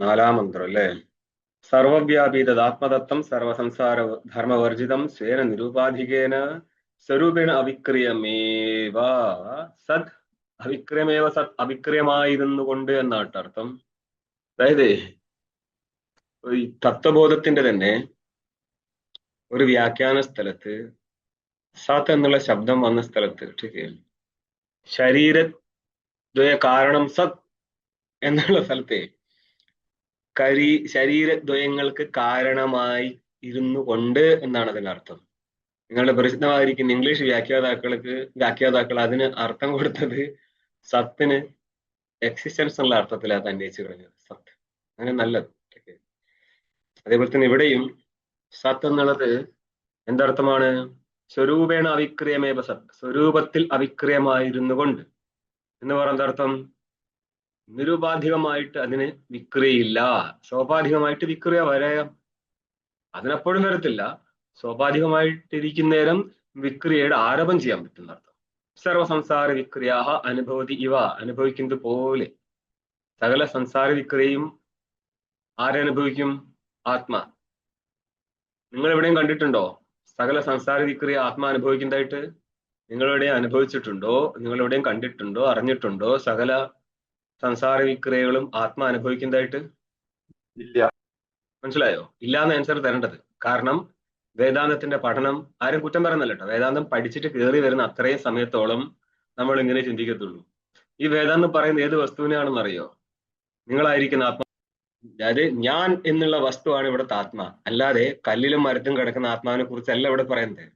നാലാം മന്ത്രം അല്ലേ? സർവവ്യാപി തദാത്മതത്വം സർവസംസാര ധർമ്മവർജിതം സ്വേന നിരൂപാധികേന സ്വരൂപേണ അവിക്രിയമേവ സത് അവിക്രിയമേവ സത് അവിക്രിയമായിരുന്നു കൊണ്ട് എന്നാണ് അർത്ഥം. അതായത് ഈ തത്വബോധത്തിന്റെ തന്നെ ഒരു വ്യാഖ്യാന സ്ഥലത്ത് സത് എന്നുള്ള ശബ്ദം വന്ന സ്ഥലത്ത് ശരീരദ്വയ കാരണം സത് എന്നുള്ള സ്ഥലത്തെ ശരീരദ്വയങ്ങൾക്ക് കാരണമായി ഇരുന്നു കൊണ്ട് എന്നാണ് അതിന്റെ അർത്ഥം. നിങ്ങളുടെ പ്രസിദ്ധമായിരിക്കുന്ന ഇംഗ്ലീഷ് വ്യാഖ്യാതാക്കൾ അതിന് അർത്ഥം കൊടുത്തത് സത്തിന് എക്സിസ്റ്റൻസ് എന്നുള്ള അർത്ഥത്തിലാണ് അന്വയിച്ചു കഴിഞ്ഞത്. സത്ത് അങ്ങനെ നല്ലത്. അതേപോലെ തന്നെ ഇവിടെയും സത്ത് എന്നുള്ളത് എന്തർത്ഥമാണ്? സ്വരൂപേണ അവിക്രിയമേവ സത്, സ്വരൂപത്തിൽ അവിക്രിയമായിരുന്നു കൊണ്ട് എന്ന് പറയുന്ന അർത്ഥം നിരുപാധികമായിട്ട് അതിന് വിക്രിയയില്ല. സ്വാഭാവികമായിട്ട് വിക്രിയ വരാം, അതിനെപ്പോഴും വരത്തില്ല. സ്വാഭാവികമായിട്ടിരിക്കുന്നേരം വിക്രിയയുടെ ആരോപം ചെയ്യാൻ പറ്റുന്ന അർത്ഥം. സർവസംസാര വിക്രിയാഹ അനുഭവതി ഇവ, അനുഭവിക്കുന്നത് പോലെ സകല സംസാര വിക്രിയയും ആരനുഭവിക്കും? ആത്മാ. നിങ്ങൾ എവിടെയും കണ്ടിട്ടുണ്ടോ സകല സംസാര വിക്രിയ ആത്മാ അനുഭവിക്കുന്നതായിട്ട്? നിങ്ങൾ എവിടെയും അനുഭവിച്ചിട്ടുണ്ടോ? നിങ്ങൾ എവിടെയും കണ്ടിട്ടുണ്ടോ, അറിഞ്ഞിട്ടുണ്ടോ സകല സംസാര വിക്രിയകളും ആത്മാ അനുഭവിക്കുന്നതായിട്ട്? ഇല്ല. മനസ്സിലായോ? ഇല്ലാന്ന് ആൻസർ തരേണ്ടത്. കാരണം വേദാന്തത്തിന്റെ പഠനം ആരും കുറ്റം പറയുന്നല്ല കേട്ടോ. വേദാന്തം പഠിച്ചിട്ട് കയറി വരുന്ന അത്രയും സമയത്തോളം നമ്മൾ ഇങ്ങനെ ചിന്തിക്കത്തുള്ളൂ. ഈ വേദാന്തം പറയുന്ന ഏത് വസ്തുവിനെയാണെന്ന് അറിയോ? നിങ്ങളായിരിക്കുന്ന ആത്മാ. അതായത് ഞാൻ എന്നുള്ള വസ്തുവാണ് ഇവിടുത്തെ ആത്മാ, അല്ലാതെ കല്ലിലും മരത്തും കിടക്കുന്ന ആത്മാവിനെ കുറിച്ചല്ല ഇവിടെ പറയുന്നത്.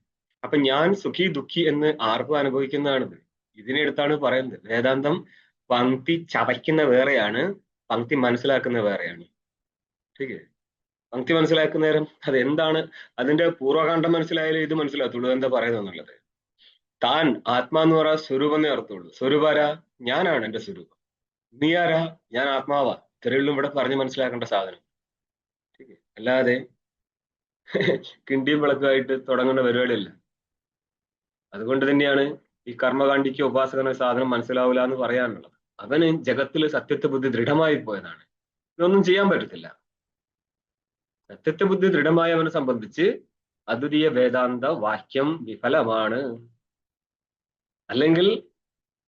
അപ്പൊ ഞാൻ സുഖി ദുഃഖി എന്ന് ആർക്കും അനുഭവിക്കുന്നതാണിത്. ഇതിനെടുത്താണ് പറയുന്നത്. വേദാന്തം പങ്ക്തി ചവയ്ക്കുന്ന വേറെയാണ്, പങ്ക്തി മനസ്സിലാക്കുന്ന വേറെയാണ്. ശരി. പങ്ക്തി മനസ്സിലാക്കുന്ന നേരം അത് എന്താണ്, അതിന്റെ പൂർവ്വകാന്ഡം മനസ്സിലായാലും ഇത് മനസ്സിലാത്തുള്ളൂ എന്താ പറയുന്നത് എന്നുള്ളത്. താൻ ആത്മാ എന്ന് പറയാ സ്വരൂപമേ അർത്ഥമുള്ളൂ. സ്വരൂപാരാ? ഞാനാണ് എന്റെ സ്വരൂപം. നീ ആരാ? ഞാൻ ആത്മാവാ. ഇത്രയുള്ളൂ ഇവിടെ പറഞ്ഞ് മനസ്സിലാക്കേണ്ട സാധനം. അല്ലാതെ കിണ്ടിയും വിളക്കുമായിട്ട് തുടങ്ങേണ്ട പരിപാടിയല്ല. അതുകൊണ്ട് തന്നെയാണ് ഈ കർമ്മകാണ്ഡിക്ക് ഉപാസകന സാധനം മനസ്സിലാവില്ല എന്ന് പറയാനുള്ളത്. അവന് ജഗത്തിൽ സത്യത്വ ബുദ്ധി ദൃഢമായി പോയതാണ്. ഇതൊന്നും ചെയ്യാൻ പറ്റത്തില്ല. സത്യത്വ ബുദ്ധി ദൃഢമായവനെ സംബന്ധിച്ച് അദ്വിതീയ വേദാന്ത വാക്യം വിഫലമാണ്. അല്ലെങ്കിൽ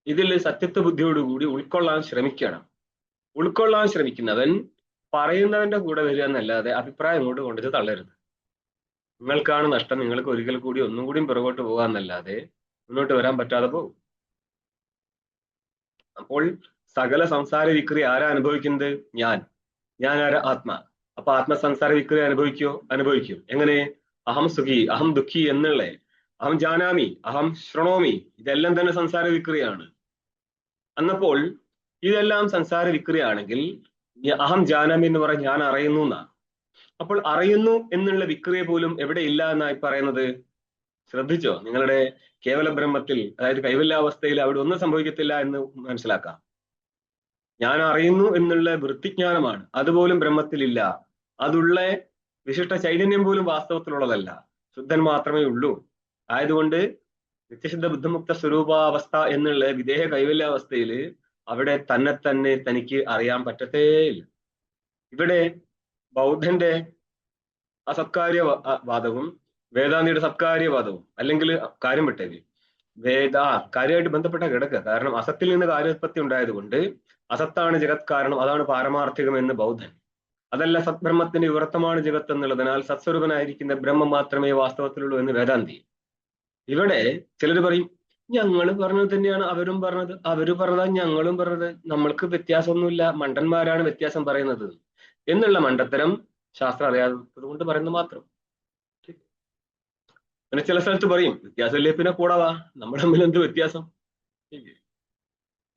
ഇതിൽ സത്യത്വ ബുദ്ധിയോടുകൂടി ഉൾക്കൊള്ളാൻ ശ്രമിക്കണം. ഉൾക്കൊള്ളാൻ ശ്രമിക്കുന്നവൻ പറയുന്നവന്റെ കൂടെ വരിക എന്നല്ലാതെ അഭിപ്രായം കൊണ്ട് കൊണ്ടിട്ട് തള്ളരുത്. നിങ്ങൾക്കാണ് നഷ്ടം, നിങ്ങൾക്ക് ഒരിക്കൽ കൂടി ഒന്നും കൂടി പിറകോട്ട് പോകാന്നല്ലാതെ മുന്നോട്ട് വരാൻ പറ്റാതെ പോകും. അപ്പോൾ സകല സംസാര വിക്രിയ ആരാ അനുഭവിക്കുന്നത്? ഞാൻ ആരാ? ആത്മാ. അപ്പൊ ആത്മസംസാര വിക്രിയ അനുഭവിക്കും. എങ്ങനെ? അഹം സുഖി അഹം ദുഃഖി എന്നുള്ള, അഹം ജാനാമി അഹം ശൃണോമി, ഇതെല്ലാം തന്നെ സംസാര വിക്രിയാണ്. അന്നപ്പോൾ ഇതെല്ലാം സംസാര വിക്രിയാണെങ്കിൽ അഹം ജാനാമി എന്ന് പറഞ്ഞാൽ ഞാൻ അറിയുന്നു എന്നാണ്. അപ്പോൾ അറിയുന്നു എന്നുള്ള വിക്രിയ പോലും എവിടെ ഇല്ല എന്നായി പറയുന്നത്. ശ്രദ്ധിച്ചോ? നിങ്ങളുടെ കേവല ബ്രഹ്മത്തിൽ, അതായത് കൈവല്യാവസ്ഥയിൽ അവിടെ ഒന്നും സംഭവിക്കത്തില്ല എന്ന് മനസ്സിലാക്കാം. ഞാൻ അറിയുന്നു എന്നുള്ള വൃത്തിജ്ഞാനമാണ്, അതുപോലും ബ്രഹ്മത്തിലില്ല. അതുള്ള വിശിഷ്ട ചൈതന്യം പോലും വാസ്തവത്തിലുള്ളതല്ല, ശുദ്ധൻ മാത്രമേ ഉള്ളൂ. ആയതുകൊണ്ട് നിത്യശുദ്ധ ബുദ്ധമുക്ത സ്വരൂപാവസ്ഥ എന്നുള്ള വിദേഹ കൈവല്യാവസ്ഥയിൽ അവിടെ തന്നെ തനിക്ക് അറിയാൻ പറ്റത്തേയില്ല. ഇവിടെ ബൗദ്ധന്റെ അസത്കാര്യവാദവും വേദാന്തിയുടെ സത്കാര്യവാദവും, അല്ലെങ്കിൽ കാര്യം വിട്ടേക്ക്, കാര്യമായിട്ട് ബന്ധപ്പെട്ട കിടക്കുക. കാരണം അസത്തിൽ നിന്ന് കാര്യോത്പത്തി ഉണ്ടായതുകൊണ്ട് അസത്താണ് ജഗത് കാരണം, അതാണ് പാരമാർത്ഥികം എന്ന് ബൗദ്ധൻ. അതല്ല, സത്ബ്രഹ്മത്തിന്റെ വിവർത്തമാണ് ജഗത്ത് എന്നുള്ളതിനാൽ സത്സ്വരൂപനായിരിക്കുന്ന ബ്രഹ്മം മാത്രമേ വാസ്തവത്തിലുള്ളൂ എന്ന് വേദാന്തി. ഇവിടെ ചിലർ പറയും ഞങ്ങൾ പറഞ്ഞത് തന്നെയാണ് അവരും പറഞ്ഞത്, അവര് പറഞ്ഞതാ ഞങ്ങളും പറഞ്ഞത്, നമ്മൾക്ക് വ്യത്യാസമൊന്നുമില്ല, മണ്ടന്മാരാണ് വ്യത്യാസം പറയുന്നത് എന്നുള്ള മണ്ടത്തരം ശാസ്ത്രം അറിയാത്തത് കൊണ്ട് പറയുന്നത് മാത്രം. പിന്നെ ചില സ്ഥലത്ത് പറയും വ്യത്യാസമില്ലേ പിന്നെ കൂടാവാ, നമ്മൾ തമ്മിൽ എന്ത് വ്യത്യാസം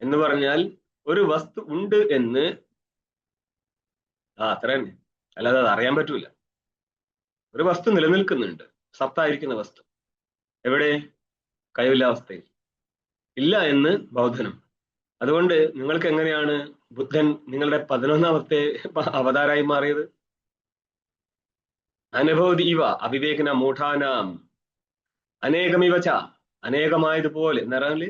എന്ന് പറഞ്ഞാൽ ഒരു വസ്തു ഉണ്ട് എന്ന് അത്ര തന്നെ, അല്ലാതെ അത് അറിയാൻ പറ്റൂല. ഒരു വസ്തു നിലനിൽക്കുന്നുണ്ട്, സത്തായിരിക്കുന്ന വസ്തു. എവിടെ? കൈവല്യാവസ്ഥയിൽ. ഇല്ല എന്ന് ബൗദ്ധനും. അതുകൊണ്ട് നിങ്ങൾക്ക് എങ്ങനെയാണ് ബുദ്ധൻ നിങ്ങളുടെ 11ാമത്തെ അവതാരായി മാറിയത്? അനുഭവതി ഇവ അവിവേകന മൂഢാനാം അനേകമിവച്ച, അനേകമായതുപോലെ എന്ന് പറഞ്ഞാല്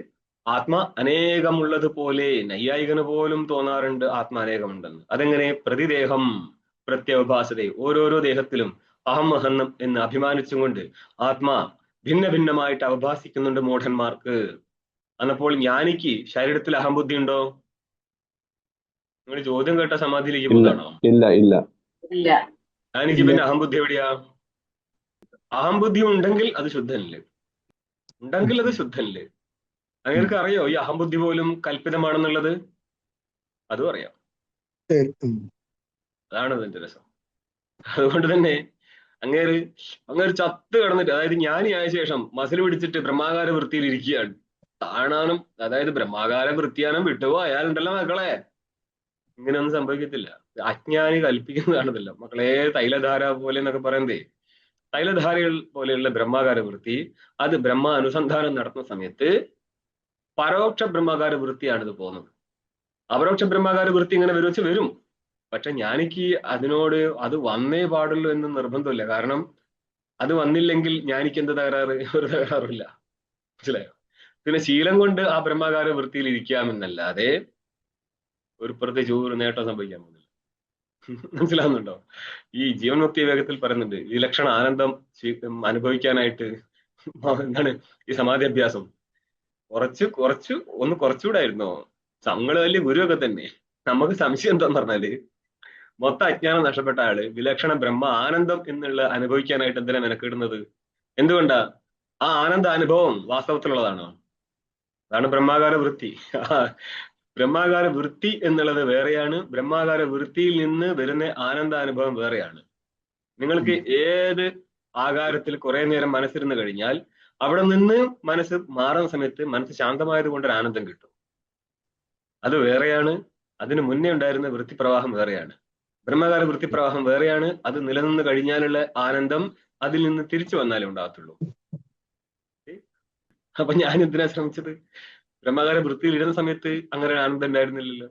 ആത്മാ അനേകമുള്ളത് പോലെ നൈയായികന് പോലും തോന്നാറുണ്ട് ആത്മാ അനേകമുണ്ടെന്ന്. അതെങ്ങനെ? പ്രതിദേഹം പ്രത്യവഭാസത, ഓരോരോ ദേഹത്തിലും അഹം അഹം എന്ന് അഭിമാനിച്ചും കൊണ്ട് ആത്മാ ഭിന്ന ഭിന്നമായിട്ട് അവഭാസിക്കുന്നുണ്ട് മൂഢന്മാർക്ക്. അന്നപ്പോൾ ജ്ഞാനിക്ക് ശരീരത്തിൽ അഹംബുദ്ധി ഉണ്ടോ? നിങ്ങൾ ചോദ്യം കേട്ട സമാധിയിലേക്ക് ഇല്ല പോകുന്നതാണോ? ഇല്ല ഇല്ല ഇല്ല. ജ്ഞാനിക്ക് പിന്നെ അഹംബുദ്ധി എവിടെയാ? അഹംബുദ്ധി ഉണ്ടെങ്കിൽ അത് ശുദ്ധനല്ലേ, ഉണ്ടെങ്കിൽ അത് ശുദ്ധനല്ലേ. അങ്ങനെ അറിയോ ഈ അഹംബുദ്ധി പോലും കൽപ്പിതമാണെന്നുള്ളത്? അതും അറിയാം. അതാണ് അതിന്റെ രസം. അതുകൊണ്ട് തന്നെ അങ്ങേര് അങ്ങേര് ചത്ത് കിടന്നിട്ട്, അതായത് ജ്ഞാനിയായ ശേഷം മസിൽ പിടിച്ചിട്ട് ബ്രഹ്മാകാര വൃത്തിയിൽ ഇരിക്കുകയാണ്. താണാനും, അതായത് ബ്രഹ്മാകാര വൃത്തിയാനും വിട്ടുപോയാലുണ്ടല്ലോ മക്കളെ, ഇങ്ങനെയൊന്നും സംഭവിക്കത്തില്ല. അജ്ഞാനി കൽപ്പിക്കുന്നതാണിതല്ല മക്കളെ. തൈലധാര പോലെ എന്നൊക്കെ പറയുന്നതേ, തൈലധാരകൾ പോലെയുള്ള ബ്രഹ്മാകാര വൃത്തി, അത് ബ്രഹ്മ അനുസന്ധാനം നടത്തുന്ന സമയത്ത് പരോക്ഷ ബ്രഹ്മാകാര വൃത്തിയാണ് ഇത് പോകുന്നത്. അപരോക്ഷ ബ്രഹ്മാകാര വൃത്തി ഇങ്ങനെ വരും വരും. പക്ഷെ ജ്ഞാനിക്ക് അതിനോട് അത് വന്നേ പാടുള്ളൂ എന്ന് നിർബന്ധമില്ല. കാരണം അത് വന്നില്ലെങ്കിൽ ജ്ഞാനിക്ക് എന്ത് തകരാറ്? ഒരു തകരാറില്ല. മനസ്സിലായോ? പിന്നെ ശീലം കൊണ്ട് ആ ബ്രഹ്മാകാര വൃത്തിയിൽ ഇരിക്കാമെന്നല്ലാതെ ഒരു പ്രത്യേകിച്ച് ഒരു നേട്ടം സംഭവിക്കാൻ പോകുന്നില്ല. മനസ്സിലാവുന്നുണ്ടോ? ഈ ജീവൻ മുക്തി വേഗത്തിൽ പറയുന്നുണ്ട്, വിലക്ഷണ ആനന്ദം അനുഭവിക്കാനായിട്ട് എന്താണ് ഈ സമാധി അഭ്യാസം. കുറച്ചുകൂടായിരുന്നോ? നമ്മള് വലിയ ഗുരുവൊക്കെ തന്നെ. നമുക്ക് സംശയം എന്താന്ന് പറഞ്ഞാല്, മൊത്തം അജ്ഞാനം നഷ്ടപ്പെട്ട ആള് വിലക്ഷണ ബ്രഹ്മ ആനന്ദം എന്നുള്ള അനുഭവിക്കാനായിട്ട് എന്തിനാ മെനക്കിടുന്നത്? എന്തുകൊണ്ടാ? ആ ആനന്ദ അനുഭവം വാസ്തവത്തിലുള്ളതാണോ? അതാണ് ബ്രഹ്മാകാര വൃത്തി. ബ്രഹ്മാകാര വൃത്തി എന്നുള്ളത് വേറെയാണ്, ബ്രഹ്മാകാര വൃത്തിയിൽ നിന്ന് വരുന്ന ആനന്ദാനുഭവം വേറെയാണ്. നിങ്ങൾക്ക് ഏത് ആകാരത്തിൽ കുറെ നേരം മനസ്സിരുന്ന് കഴിഞ്ഞാൽ അവിടെ നിന്ന് മനസ്സ് മാറുന്ന സമയത്ത് മനസ്സ് ശാന്തമായത് കൊണ്ട് ഒരു ആനന്ദം കിട്ടും. അത് വേറെയാണ്. അതിന് മുന്നേ ഉണ്ടായിരുന്ന വൃത്തിപ്രവാഹം വേറെയാണ്. ബ്രഹ്മകാര വൃത്തിപ്രവാഹം വേറെയാണ്. അത് നിലനിന്ന് കഴിഞ്ഞാലുള്ള ആനന്ദം അതിൽ നിന്ന് തിരിച്ചു വന്നാലേ ഉണ്ടാകത്തുള്ളൂ. അപ്പൊ ഞാൻ എന്തിനാ ശ്രമിച്ചത്? ബ്രഹ്മകാര വൃത്തിയിൽ ഇരുന്ന സമയത്ത് അങ്ങനെ ആനന്ദം ഉണ്ടായിരുന്നില്ലല്ലോ.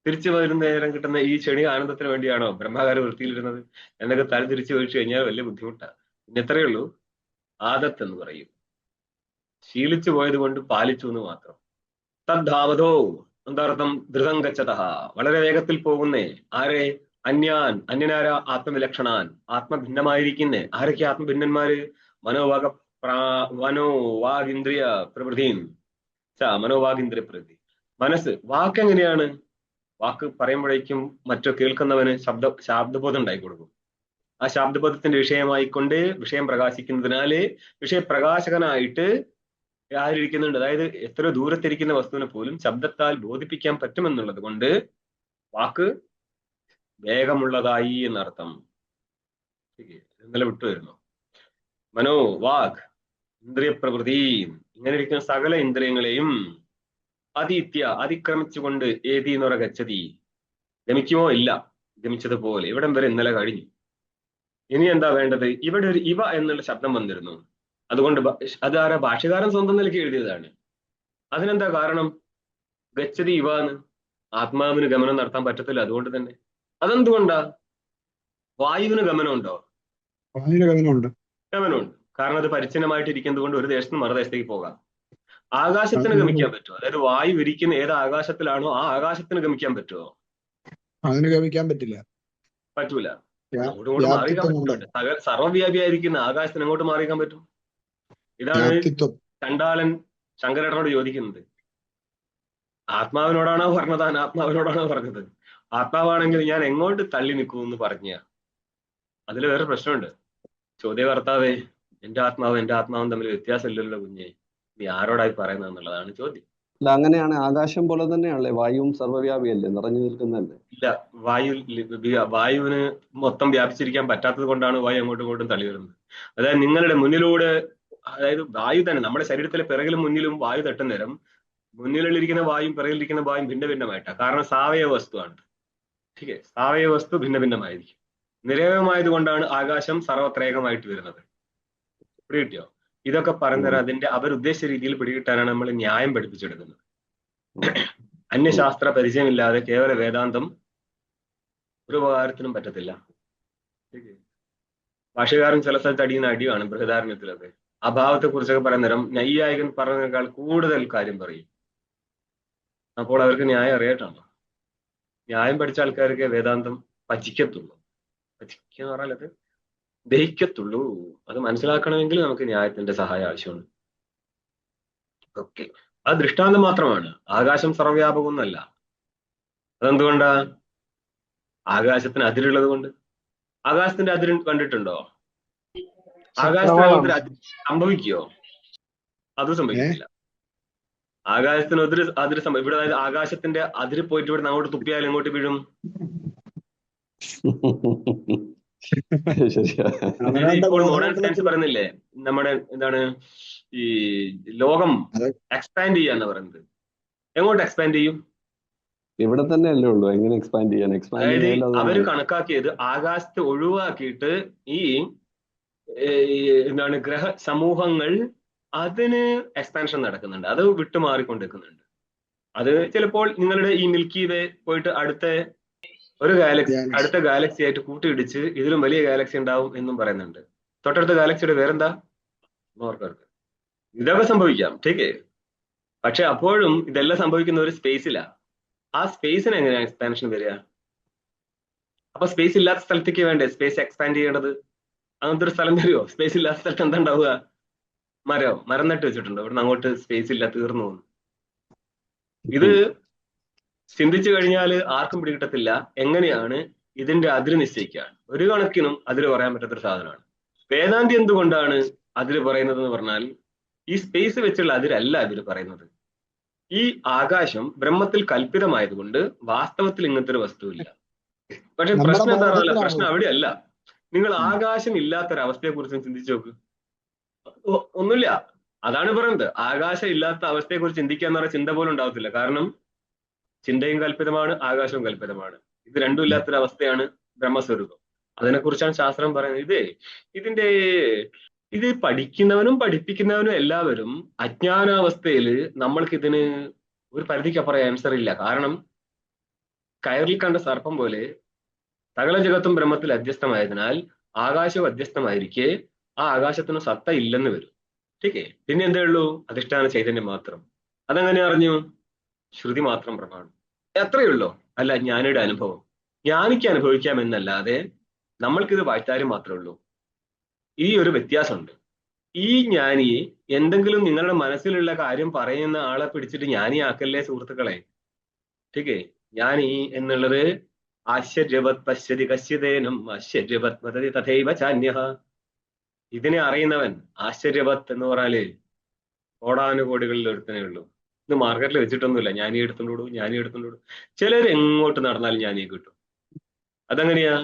തിരിച്ചു വരുന്ന നേരം കിട്ടുന്ന ഈ ക്ഷണിക ആനന്ദത്തിന് വേണ്ടിയാണോ ബ്രഹ്മകാര വൃത്തിയിലിരുന്നത് എന്നൊക്കെ തല തിരിച്ചു ചോദിച്ചു കഴിഞ്ഞാൽ വലിയ ബുദ്ധിമുട്ടാണ്. പിന്നെ എത്രയേ ഉള്ളൂ, ആദത്ത് എന്ന് പറയും. ശീലിച്ചു പോയത് കൊണ്ട് പാലിച്ചു എന്ന് മാത്രം. തദ്ധാവതോ എന്താർത്ഥം? ധൃതം ഗച്ഛത, വളരെ വേഗത്തിൽ പോകുന്നേ. ആരെ? അന്യനാരാ? ആത്മവിലക്ഷണാൻ, ആത്മഭിന്നമായിരിക്കുന്നേ. ആരൊക്കെ ആത്മഭിന്നന്മാര്? മനോവാഗ മനോവാഗിന്ദ്രിയ പ്രവൃത്തിയും മനോവാഗിന്ദ്രിയ പ്രവൃത്തി. മനസ്സ്. വാക്ക് എങ്ങനെയാണ്? വാക്ക് പറയുമ്പോഴേക്കും മറ്റോ കേൾക്കുന്നവന് ശാബ്ദബോധം ഉണ്ടായി കൊടുക്കും. ആ ശാബ്ദബോധത്തിന്റെ വിഷയമായിക്കൊണ്ട് വിഷയം പ്രകാശിക്കുന്നതിനാല് വിഷയപ്രകാശകനായിട്ട് ആരിയ്ക്കുന്നുണ്ട്. അതായത് എത്ര ദൂരത്തിരിക്കുന്ന വസ്തുവിനെ പോലും ശബ്ദത്താൽ ബോധിപ്പിക്കാൻ പറ്റുമെന്നുള്ളത് കൊണ്ട് വാക്ക് വേഗമുള്ളതായി എന്നർത്ഥം. ഇന്നലെ വിട്ടുവരുന്നു. മനോ വാഗ് ഇന്ദ്രിയ പ്രകൃതി, ഇങ്ങനെ ഇരിക്കുന്ന സകല ഇന്ദ്രിയങ്ങളെയും അതിക്രമിച്ചുകൊണ്ട് ഏതീന്നുറ ഗച്ഛതി, ഗമിക്കുമോ? ഇല്ല, ഗമിച്ചതുപോലെ ഇവിടം വരെ ഇന്നലെ കഴിഞ്ഞു. ഇനി എന്താ വേണ്ടത്? ഇവിടെ ഒരു ഇവ എന്നുള്ള ശബ്ദം വന്നിരുന്നു. അതുകൊണ്ട് അതാരാ? ഭാഷ്യകാരൻ സ്വന്തം നിലയ്ക്ക് എഴുതിയതാണ്. അതിനെന്താ കാരണം? ഗച്ഛതി ഇവ എന്ന്. ആത്മാവിന് ഗമനം നടത്താൻ പറ്റത്തില്ല, അതുകൊണ്ട് തന്നെ. അതെന്തുകൊണ്ടാ? വായുവിന് ഗമനമുണ്ടോ? ഗമനമുണ്ട്. ഗമനമുണ്ട്. കാരണം അത് പരിച്ഛിന്നമായിട്ട് ഇരിക്കുന്നത് കൊണ്ട് ഒരു ദേശത്ത് നിന്ന് മറുദേശത്തേക്ക് പോകാം. ആകാശത്തിന് ഗമിക്കാൻ പറ്റുമോ? അതായത് വായു ഇരിക്കുന്ന ഏത് ആകാശത്തിലാണോ ആ ആകാശത്തിന് ഗമിക്കാൻ പറ്റുമോ? അതിന് ഗമിക്കാൻ പറ്റില്ല. പറ്റൂല. അങ്ങോട്ട് മാറിക്കാൻ പറ്റുമോ? സർവ്വവ്യാപിയായിരിക്കുന്ന ആകാശത്തിന് അങ്ങോട്ട് മാറിക്കാൻ പറ്റും? ഇതാണ് ചണ്ടാലൻ ശങ്കരനോട് ചോദിക്കുന്നത്. ആത്മാവിനോടാണോ പറഞ്ഞത് അനാത്മാവിനോടാണോ പറഞ്ഞത്? ആത്മാവാണെങ്കിൽ ഞാൻ എങ്ങോട്ട് തള്ളി നിൽക്കൂ എന്ന് പറഞ്ഞ. അതിൽ വേറെ പ്രശ്നമുണ്ട്. ചോദ്യകർത്താവേ, എന്റെ ആത്മാവും തമ്മിൽ വ്യത്യാസമില്ലല്ലോ കുഞ്ഞെ, നീ ആരോടായി പറയുന്നത് എന്നുള്ളതാണ് ചോദ്യം. അല്ല, അങ്ങനെയാണ്. ആകാശം പോലെ തന്നെയാണല്ലേ വായുവും സർവ്വവ്യാപിയല്ലേ, നിറഞ്ഞു നിൽക്കുന്നതല്ലേ? ഇല്ല, വായുവിന് മൊത്തം വ്യാപിച്ചിരിക്കാൻ പറ്റാത്തത് കൊണ്ടാണ് വായു അങ്ങോട്ടും ഇങ്ങോട്ടും തള്ളി വരുന്നത്. അതായത് നിങ്ങളുടെ മുന്നിലൂടെ, അതായത് വായു തന്നെ നമ്മുടെ ശരീരത്തിലെ പിറകിലും മുന്നിലും വായു തട്ടുന്ന നേരം മുന്നിലിരിക്കുന്ന വായും പിറകിലിരിക്കുന്ന വായും ഭിന്ന ഭിന്നമായിട്ടാണ്. കാരണം സാവയവ വസ്തുവാണ്. ठीक है, സാവയവ വസ്തു ഭിന്ന ഭിന്നമായിരിക്കും. നിരവയമായത് കൊണ്ടാണ് ആകാശം സർവത്രേകമായിട്ട് വരുന്നത്. പിടികിട്ടിയോ? ഇതൊക്കെ പറഞ്ഞാൽ അതിന്റെ അവരുദ്ദേശിച്ച രീതിയിൽ പിടികിട്ടാനാണ് നമ്മൾ ന്യായം പഠിപ്പിച്ചെടുക്കുന്നത്. അന്യശാസ്ത്ര പരിചയമില്ലാതെ കേവല വേദാന്തം ഒരു ഉപകാരത്തിനും പറ്റത്തില്ല. ഭാഷകാരൻ ചില സ്ഥലത്ത് അടിയുന്ന അടിയാണ് ബൃഹദാരണ്യത്തിലൊക്കെ. അഭാവത്തെ കുറിച്ചൊക്കെ പറയുന്ന നേരം നൈയായികൻ പറഞ്ഞതിനേക്കാൾ കൂടുതൽ കാര്യം പറയും. അപ്പോൾ അവർക്ക് ന്യായം അറിയായിട്ടാണോ? ന്യായം പഠിച്ച ആൾക്കാർക്ക് വേദാന്തം പചിക്കത്തുള്ളൂ. പചിക്കുക എന്ന് പറഞ്ഞാൽ അത് ദഹിക്കത്തുള്ളൂ. അത് മനസ്സിലാക്കണമെങ്കിൽ നമുക്ക് ന്യായത്തിന്റെ സഹായം ആവശ്യമുണ്ട്. ഓക്കെ, അത് ദൃഷ്ടാന്തം മാത്രമാണ്. ആകാശം സർവ്വവ്യാപകമൊന്നുമല്ല. അതെന്തുകൊണ്ടാ? ആകാശത്തിന് അതിരുള്ളത് കൊണ്ട്. ആകാശത്തിന്റെ അതിര് കണ്ടിട്ടുണ്ടോ? ആകാശത്തിന് അങ്ങനത്തെ അതിര് സംഭവിക്കുവോ? അതും സംഭവിക്കില്ല. ആകാശത്തിന് അതിര് ഇവിടെ അതായത് ആകാശത്തിന്റെ അതിര് പോയിട്ട് ഇവിടെ അങ്ങോട്ട് തുപ്പിയാൽ എങ്ങോട്ട് വീഴും? ഇപ്പോൾ മോഡേൺ സയൻസ് പറയുന്നില്ലേ, നമ്മുടെ എന്താണ് ഈ ലോകം എക്സ്പാൻഡ് ചെയ്യാന്ന് പറയുന്നത്. എങ്ങോട്ട് എക്സ്പാൻഡ് ചെയ്യും? ഇവിടെ തന്നെ അല്ലേ ഉള്ളൂ. എങ്ങനെ എക്സ്പാൻഡ് ചെയ്യാൻ? അതായത് അവര് കണക്കാക്കിയത് ആകാശത്ത് ഒഴിവാക്കിയിട്ട് ഈ എന്താണ് ഗ്രഹ സമൂഹങ്ങൾ അതിന് എക്സ്പാൻഷൻ നടക്കുന്നുണ്ട്. അത് വിട്ടുമാറിക്കൊണ്ടിരിക്കുന്നുണ്ട്. അത് ചിലപ്പോൾ നിങ്ങളുടെ ഈ മിൽക്കി വേ പോയിട്ട് അടുത്ത ഗാലക്സി ആയിട്ട് കൂട്ടിയിടിച്ച് ഇതിലും വലിയ ഗാലക്സി ഉണ്ടാവും എന്നും പറയുന്നുണ്ട്. തൊട്ടടുത്ത ഗാലക്സിയുടെ പേരെന്താ ഓർക്കർക്ക്. ഇതൊക്കെ സംഭവിക്കാം, ടീക്കേ. പക്ഷെ അപ്പോഴും ഇതെല്ലാം സംഭവിക്കുന്ന ഒരു സ്പേസിലാ. ആ സ്പേസിന് എങ്ങനെയാണ് എക്സ്പാൻഷൻ വരിക? അപ്പൊ സ്പേസ് ഇല്ലാത്ത സ്ഥലത്തേക്ക് വേണ്ടേ സ്പേസ് എക്സ്പാൻഡ് ചെയ്യേണ്ടത്? അങ്ങനത്തെ ഒരു സ്ഥലം വരുമോ? സ്പേസ് ഇല്ലാത്ത സ്ഥലത്ത് എന്താ ഉണ്ടാവുക? മരം നട്ട് വെച്ചിട്ടുണ്ടോ? ഇവിടെ അങ്ങോട്ട് സ്പേസ് ഇല്ല, തീർന്നു പോകുന്നു. ഇത് ചിന്തിച്ചു കഴിഞ്ഞാൽ ആർക്കും പിടികിട്ടത്തില്ല എങ്ങനെയാണ് ഇതിന്റെ അതിര് നിശ്ചയിക്കുക. ഒരു കണക്കിനും അതിര് പറയാൻ പറ്റാത്തൊരു സാധനമാണ്. വേദാന്തി എന്തുകൊണ്ടാണ് അതിര് പറയുന്നത് എന്ന് പറഞ്ഞാൽ ഈ സ്പേസ് വെച്ചുള്ള അതിരല്ല അതിര് പറയുന്നത്. ഈ ആകാശം ബ്രഹ്മത്തിൽ കൽപ്പിതമായതുകൊണ്ട് വാസ്തവത്തിൽ ഇങ്ങനത്തെ ഒരു വസ്തുവില്ല. പക്ഷെ പ്രശ്നം എന്താ പറഞ്ഞാൽ പ്രശ്നം അവിടെയല്ല. നിങ്ങൾ ആകാശം ഇല്ലാത്തൊരവസ്ഥയെ കുറിച്ച് ചിന്തിച്ചു നോക്ക്. ഒന്നുമില്ല. അതാണ് പറയുന്നത്, ആകാശം ഇല്ലാത്ത അവസ്ഥയെ കുറിച്ച് ചിന്തിക്കാന്ന് പറഞ്ഞ ചിന്ത പോലും ഉണ്ടാവത്തില്ല. കാരണം ചിന്തയും കൽപ്പിതമാണ്, ആകാശവും കൽപ്പിതമാണ്. ഇത് രണ്ടും ഇല്ലാത്തൊരവസ്ഥയാണ് ബ്രഹ്മസ്വരൂപം. അതിനെക്കുറിച്ചാണ് ശാസ്ത്രം പറയുന്നത്. ഇത് പഠിക്കുന്നവനും പഠിപ്പിക്കുന്നവനും എല്ലാവരും അജ്ഞാനാവസ്ഥയിൽ നമ്മൾക്ക് ഇതിന് ഒരു പരിധിക്കപ്പുറം ആൻസർ ഇല്ല. കാരണം കയറിൽ കണ്ട സർപ്പം പോലെ സകല ജഗത്തും ബ്രഹ്മത്തിൽ അധ്യസ്ഥമായതിനാൽ ആകാശവും അധ്യസ്ഥമായിരിക്കെ ആ ആകാശത്തിന് സത്ത ഇല്ലെന്ന് വരും. ടീക്കേ. പിന്നെ എന്തേ ഉള്ളൂ? അധിഷ്ഠാന ചൈതന്യം മാത്രം. അതെങ്ങനെ അറിഞ്ഞു? ശ്രുതി മാത്രം പ്രമാണം. എത്രയേ ഉള്ളൂ. അല്ല ജ്ഞാനിയുടെ അനുഭവം. ജ്ഞാനിക്ക് അനുഭവിക്കാമെന്നല്ലാതെ നമ്മൾക്കിത് വാഴ്ത്താരും മാത്രമേ ഉള്ളൂ. ഈ ഒരു വ്യത്യാസമുണ്ട്. ഈ ജ്ഞാനിയെ എന്തെങ്കിലും നിങ്ങളുടെ മനസ്സിലുള്ള കാര്യം പറയുന്ന ആളെ പിടിച്ചിട്ട് ജ്ഞാനിയാക്കല്ലേ സുഹൃത്തുക്കളെ. ടീക്കേ. ജ്ഞാനി എന്നുള്ളത് ആശ്ചര്യവത് പശ്യതി കശ്യതേനം ആശ്ചര്യവത് വദതി തഥൈവ ചാന്യഃ. ഇതിനെ അറിയുന്നവൻ ആശ്ചര്യവത് എന്ന് പറഞ്ഞാല് കോടാനുകോടികളിൽ ഒരുത്തനേ ഉള്ളൂ. ഇത് മാർക്കറ്റിൽ വെച്ചിട്ടൊന്നുമില്ല. ജ്ഞാനി എടുത്തോണ്ടു. ചിലർ എങ്ങോട്ട് നടന്നാലും ജ്ഞാനിയെ കിട്ടും. അതെങ്ങനെയാ?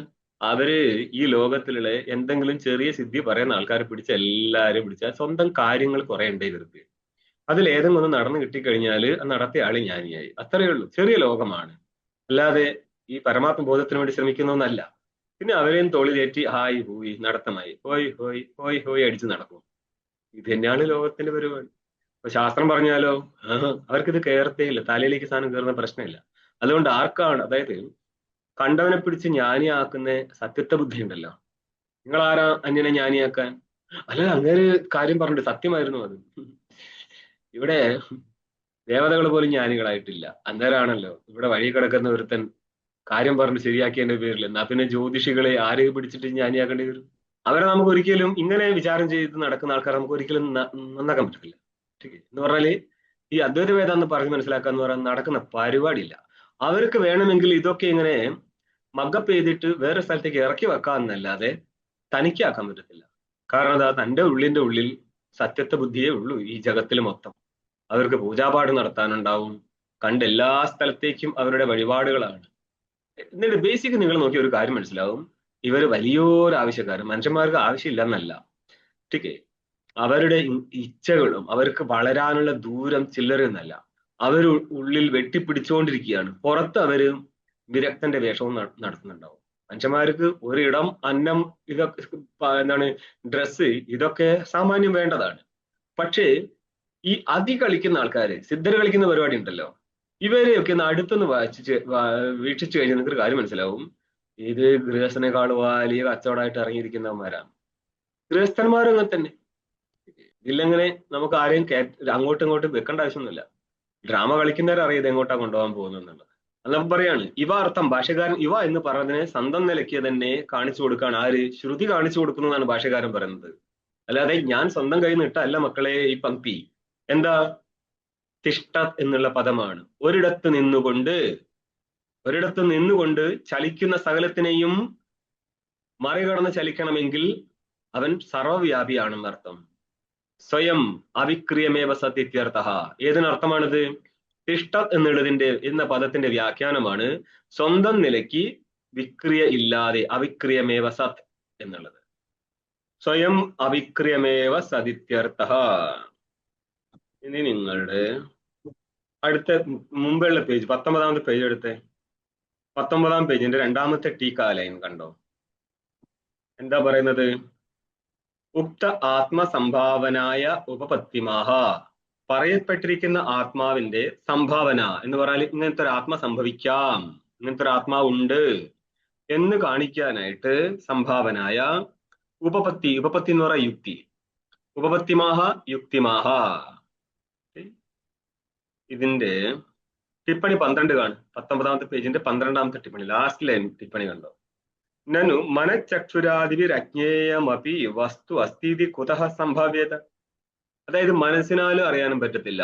അവര് ഈ ലോകത്തിലുള്ള എന്തെങ്കിലും ചെറിയ സിദ്ധി പറയുന്ന ആൾക്കാരെ പിടിച്ച് എല്ലാവരും പിടിച്ചാൽ സ്വന്തം കാര്യങ്ങൾ കുറെ ഉണ്ട് ഇവർക്ക്. അതിൽ ഏതെങ്കിലും ഒന്ന് നടന്നു കിട്ടിക്കഴിഞ്ഞാൽ നടത്തിയ ആള് ജ്ഞാനിയായി. അത്രയേ ഉള്ളൂ. ചെറിയ ലോകമാണ്. അല്ലാതെ ഈ പരമാത്മ ബോധത്തിന് വേണ്ടി ശ്രമിക്കുന്നൊന്നല്ല. പിന്നെ അവരെയും തോളിലേറ്റി ഹായ് ഹൂയി നടത്തമായി ഹോയ് ഹോയ് ഹോയ് ഹോയ് അടിച്ച് നടക്കും. ഇത് തന്നെയാണ് ലോകത്തിന്റെ പരിപാടി. അപ്പൊ ശാസ്ത്രം പറഞ്ഞാലോ അവർക്കിത് കയറത്തേ ഇല്ല. തലയിലേക്ക് സാധനം കയറുന്ന പ്രശ്നമില്ല. അതുകൊണ്ട് ആർക്കാണ്, അതായത് കണ്ടവനെ പിടിച്ച് ജ്ഞാനിയാക്കുന്ന സത്യത്വ ബുദ്ധി ഉണ്ടല്ലോ. നിങ്ങൾ ആരാ അന്യനെ ജ്ഞാനിയാക്കാൻ? അല്ല, അങ്ങനെ കാര്യം പറഞ്ഞിട്ട് സത്യമായിരുന്നു അത്. ഇവിടെ ദേവതകൾ പോലും ജ്ഞാനികളായിട്ടില്ല. അന്നേരമാണല്ലോ ഇവിടെ വഴി കിടക്കുന്ന ഒരുത്തൻ കാര്യം പറഞ്ഞ് ശരിയാക്കിയതിന്റെ പേരിൽ എന്നാ പിന്നെ ജ്യോതിഷികളെ ആരെ പിടിച്ചിട്ട് ജ്ഞാനിയാക്കേണ്ടി വരും? അവരെ നമുക്ക് ഒരിക്കലും ഇങ്ങനെ വിചാരം ചെയ്ത് നടക്കുന്ന ആൾക്കാരെ നമുക്ക് ഒരിക്കലും നന്നാക്കാൻ പറ്റത്തില്ല. എന്ന് പറഞ്ഞാല് ഈ അദ്വൈത വേദാന്തം പറഞ്ഞ് മനസ്സിലാക്കുക എന്ന് പറയുന്നത് നടക്കുന്ന പരിപാടിയില്ല. അവർക്ക് വേണമെങ്കിൽ ഇതൊക്കെ ഇങ്ങനെ മഗ്ഗപ്പ് ചെയ്തിട്ട് വേറെ സ്ഥലത്തേക്ക് ഇറക്കി വെക്കാമെന്നല്ലാതെ തനിക്കാക്കാൻ പറ്റത്തില്ല. കാരണം അതാ തൻ്റെ ഉള്ളിന്റെ ഉള്ളിൽ സത്യത്വ ബുദ്ധിയേ ഉള്ളൂ ഈ ജഗത്തിൽ മൊത്തം. അവർക്ക് പൂജാപാട് നടത്താനുണ്ടാവും. കണ്ട എല്ലാ സ്ഥലത്തേക്കും അവരുടെ വഴിപാടുകളാണ്. എന്നിട്ട് ബേസിക് നിങ്ങൾ നോക്കിയ ഒരു കാര്യം മനസ്സിലാവും. ഇവര് വലിയൊരു ആവശ്യക്കാരും മനുഷ്യന്മാർക്ക് ആവശ്യമില്ല എന്നല്ല. ടീക്കേ. അവരുടെ ഇച്ഛകളും അവർക്ക് വളരാനുള്ള ദൂരം ചില്ലറയൊന്നല്ല. അവർ ഉള്ളിൽ വെട്ടിപ്പിടിച്ചുകൊണ്ടിരിക്കുകയാണ്. പുറത്ത് അവര് വിരക്തന്റെ വേഷവും നടത്തുന്നുണ്ടാവും. മനുഷ്യന്മാർക്ക് ഒരിടം, അന്നം, ഇതൊക്കെ എന്താണ് ഡ്രസ്സ്, ഇതൊക്കെ സാമാന്യം വേണ്ടതാണ്. പക്ഷേ ഈ കളിക്കുന്ന ആൾക്കാര്, സിദ്ധര് കളിക്കുന്ന പരിപാടി ഉണ്ടല്ലോ, ഇവരെയൊക്കെ ഒന്ന് അടുത്തൊന്ന് വീക്ഷിച്ചു കഴിഞ്ഞാൽ നിങ്ങൾക്ക് ഒരു കാര്യം മനസ്സിലാവും. ഇത് ഗൃഹസ്ഥനേക്കാൾ വലിയ കച്ചവടമായിട്ട് ഇറങ്ങിയിരിക്കുന്നവന്മാരാണ്. ഗൃഹസ്ഥന്മാരും അങ്ങനെ തന്നെ. ഇതിലങ്ങനെ നമുക്ക് ആരെയും അങ്ങോട്ടും ഇങ്ങോട്ടും വെക്കേണ്ട ആവശ്യമൊന്നുമില്ല. ഡ്രാമ കളിക്കുന്നവരെ അറിയത് എങ്ങോട്ടാ കൊണ്ടുപോകാൻ പോകുന്നുള്ളത്. അന്നപ്പം പറയാണ് ഇവ അർത്ഥം. ഭാഷകാരൻ ഇവ എന്ന് പറഞ്ഞതിനെ സ്വന്തം നിലയ്ക്ക് തന്നെ കാണിച്ചു കൊടുക്കുകയാണ്. ആര്? ശ്രുതി കാണിച്ചു കൊടുക്കുന്നു എന്നാണ് ഭാഷകാരൻ പറയുന്നത്. അല്ലാതെ ഞാൻ സ്വന്തം കയ്യിൽ നിന്ന് ഇട്ടല്ല മക്കളെ ഈ പങ്ക്തി. എന്താ? തിഷ്ട എന്നുള്ള പദമാണ്. ഒരിടത്ത് നിന്നുകൊണ്ട് ചലിക്കുന്ന സകലത്തിനെയും മറികടന്ന് ചലിക്കണമെങ്കിൽ അവൻ സർവവ്യാപിയാണെന്നർത്ഥം. സ്വയം അവിക്രിയമേവ സത്യത്യർത്ഥ. ഏതിനർത്ഥമാണിത്? തിഷ്ട എന്ന പദത്തിന്റെ വ്യാഖ്യാനമാണ് സ്വന്തം നിലയ്ക്ക് വിക്രിയ ഇല്ലാതെ അവിക്രിയമേവ സത് എന്നുള്ളത്. സ്വയം അവിക്രിയമേവ സതിത്യർത്ഥ. ഇനി നിങ്ങളുടെ അടുത്ത മുമ്പുള്ള പേജ് 19ാമത്തെ പേജ് എടുത്തേ. 19ാം പേജിന്റെ 2ാമത്തെ ടീക്കാ ലൈൻ കണ്ടോ? എന്താ പറയുന്നത്? ഉക്ത ആത്മസംഭാവനായ ഉപപത്തിമാഹ. പറയപ്പെട്ടിരിക്കുന്ന ആത്മാവിന്റെ സംഭാവന എന്ന് പറഞ്ഞാൽ ഇങ്ങനത്തെ ഒരു ആത്മ സംഭവിക്കാം, ഇങ്ങനത്തെ ഒരു ആത്മാവുണ്ട് എന്ന് കാണിക്കാനായിട്ട് സംഭാവനായ ഉപപത്തി എന്ന് പറയുക യുക്തി. ഉപപത്തിമാഹ യുക്തിമാഹ. ഇതിന്റെ ടിപ്പണി 12 കാണും. 19ാമത്തെ പേജിന്റെ 12ാമത്തെ ടിപ്പണി, ലാസ്റ്റ് ലൈൻ ടിപ്പണി കണ്ടോ? നനു മനഃചക്ഷുരാദിവിരജ്ഞേയമപി വസ്തു അസ്ഥിതി കുതഃ സംഭവ്യത. അതായത് മനസ്സിനാലും അറിയാനും പറ്റത്തില്ല,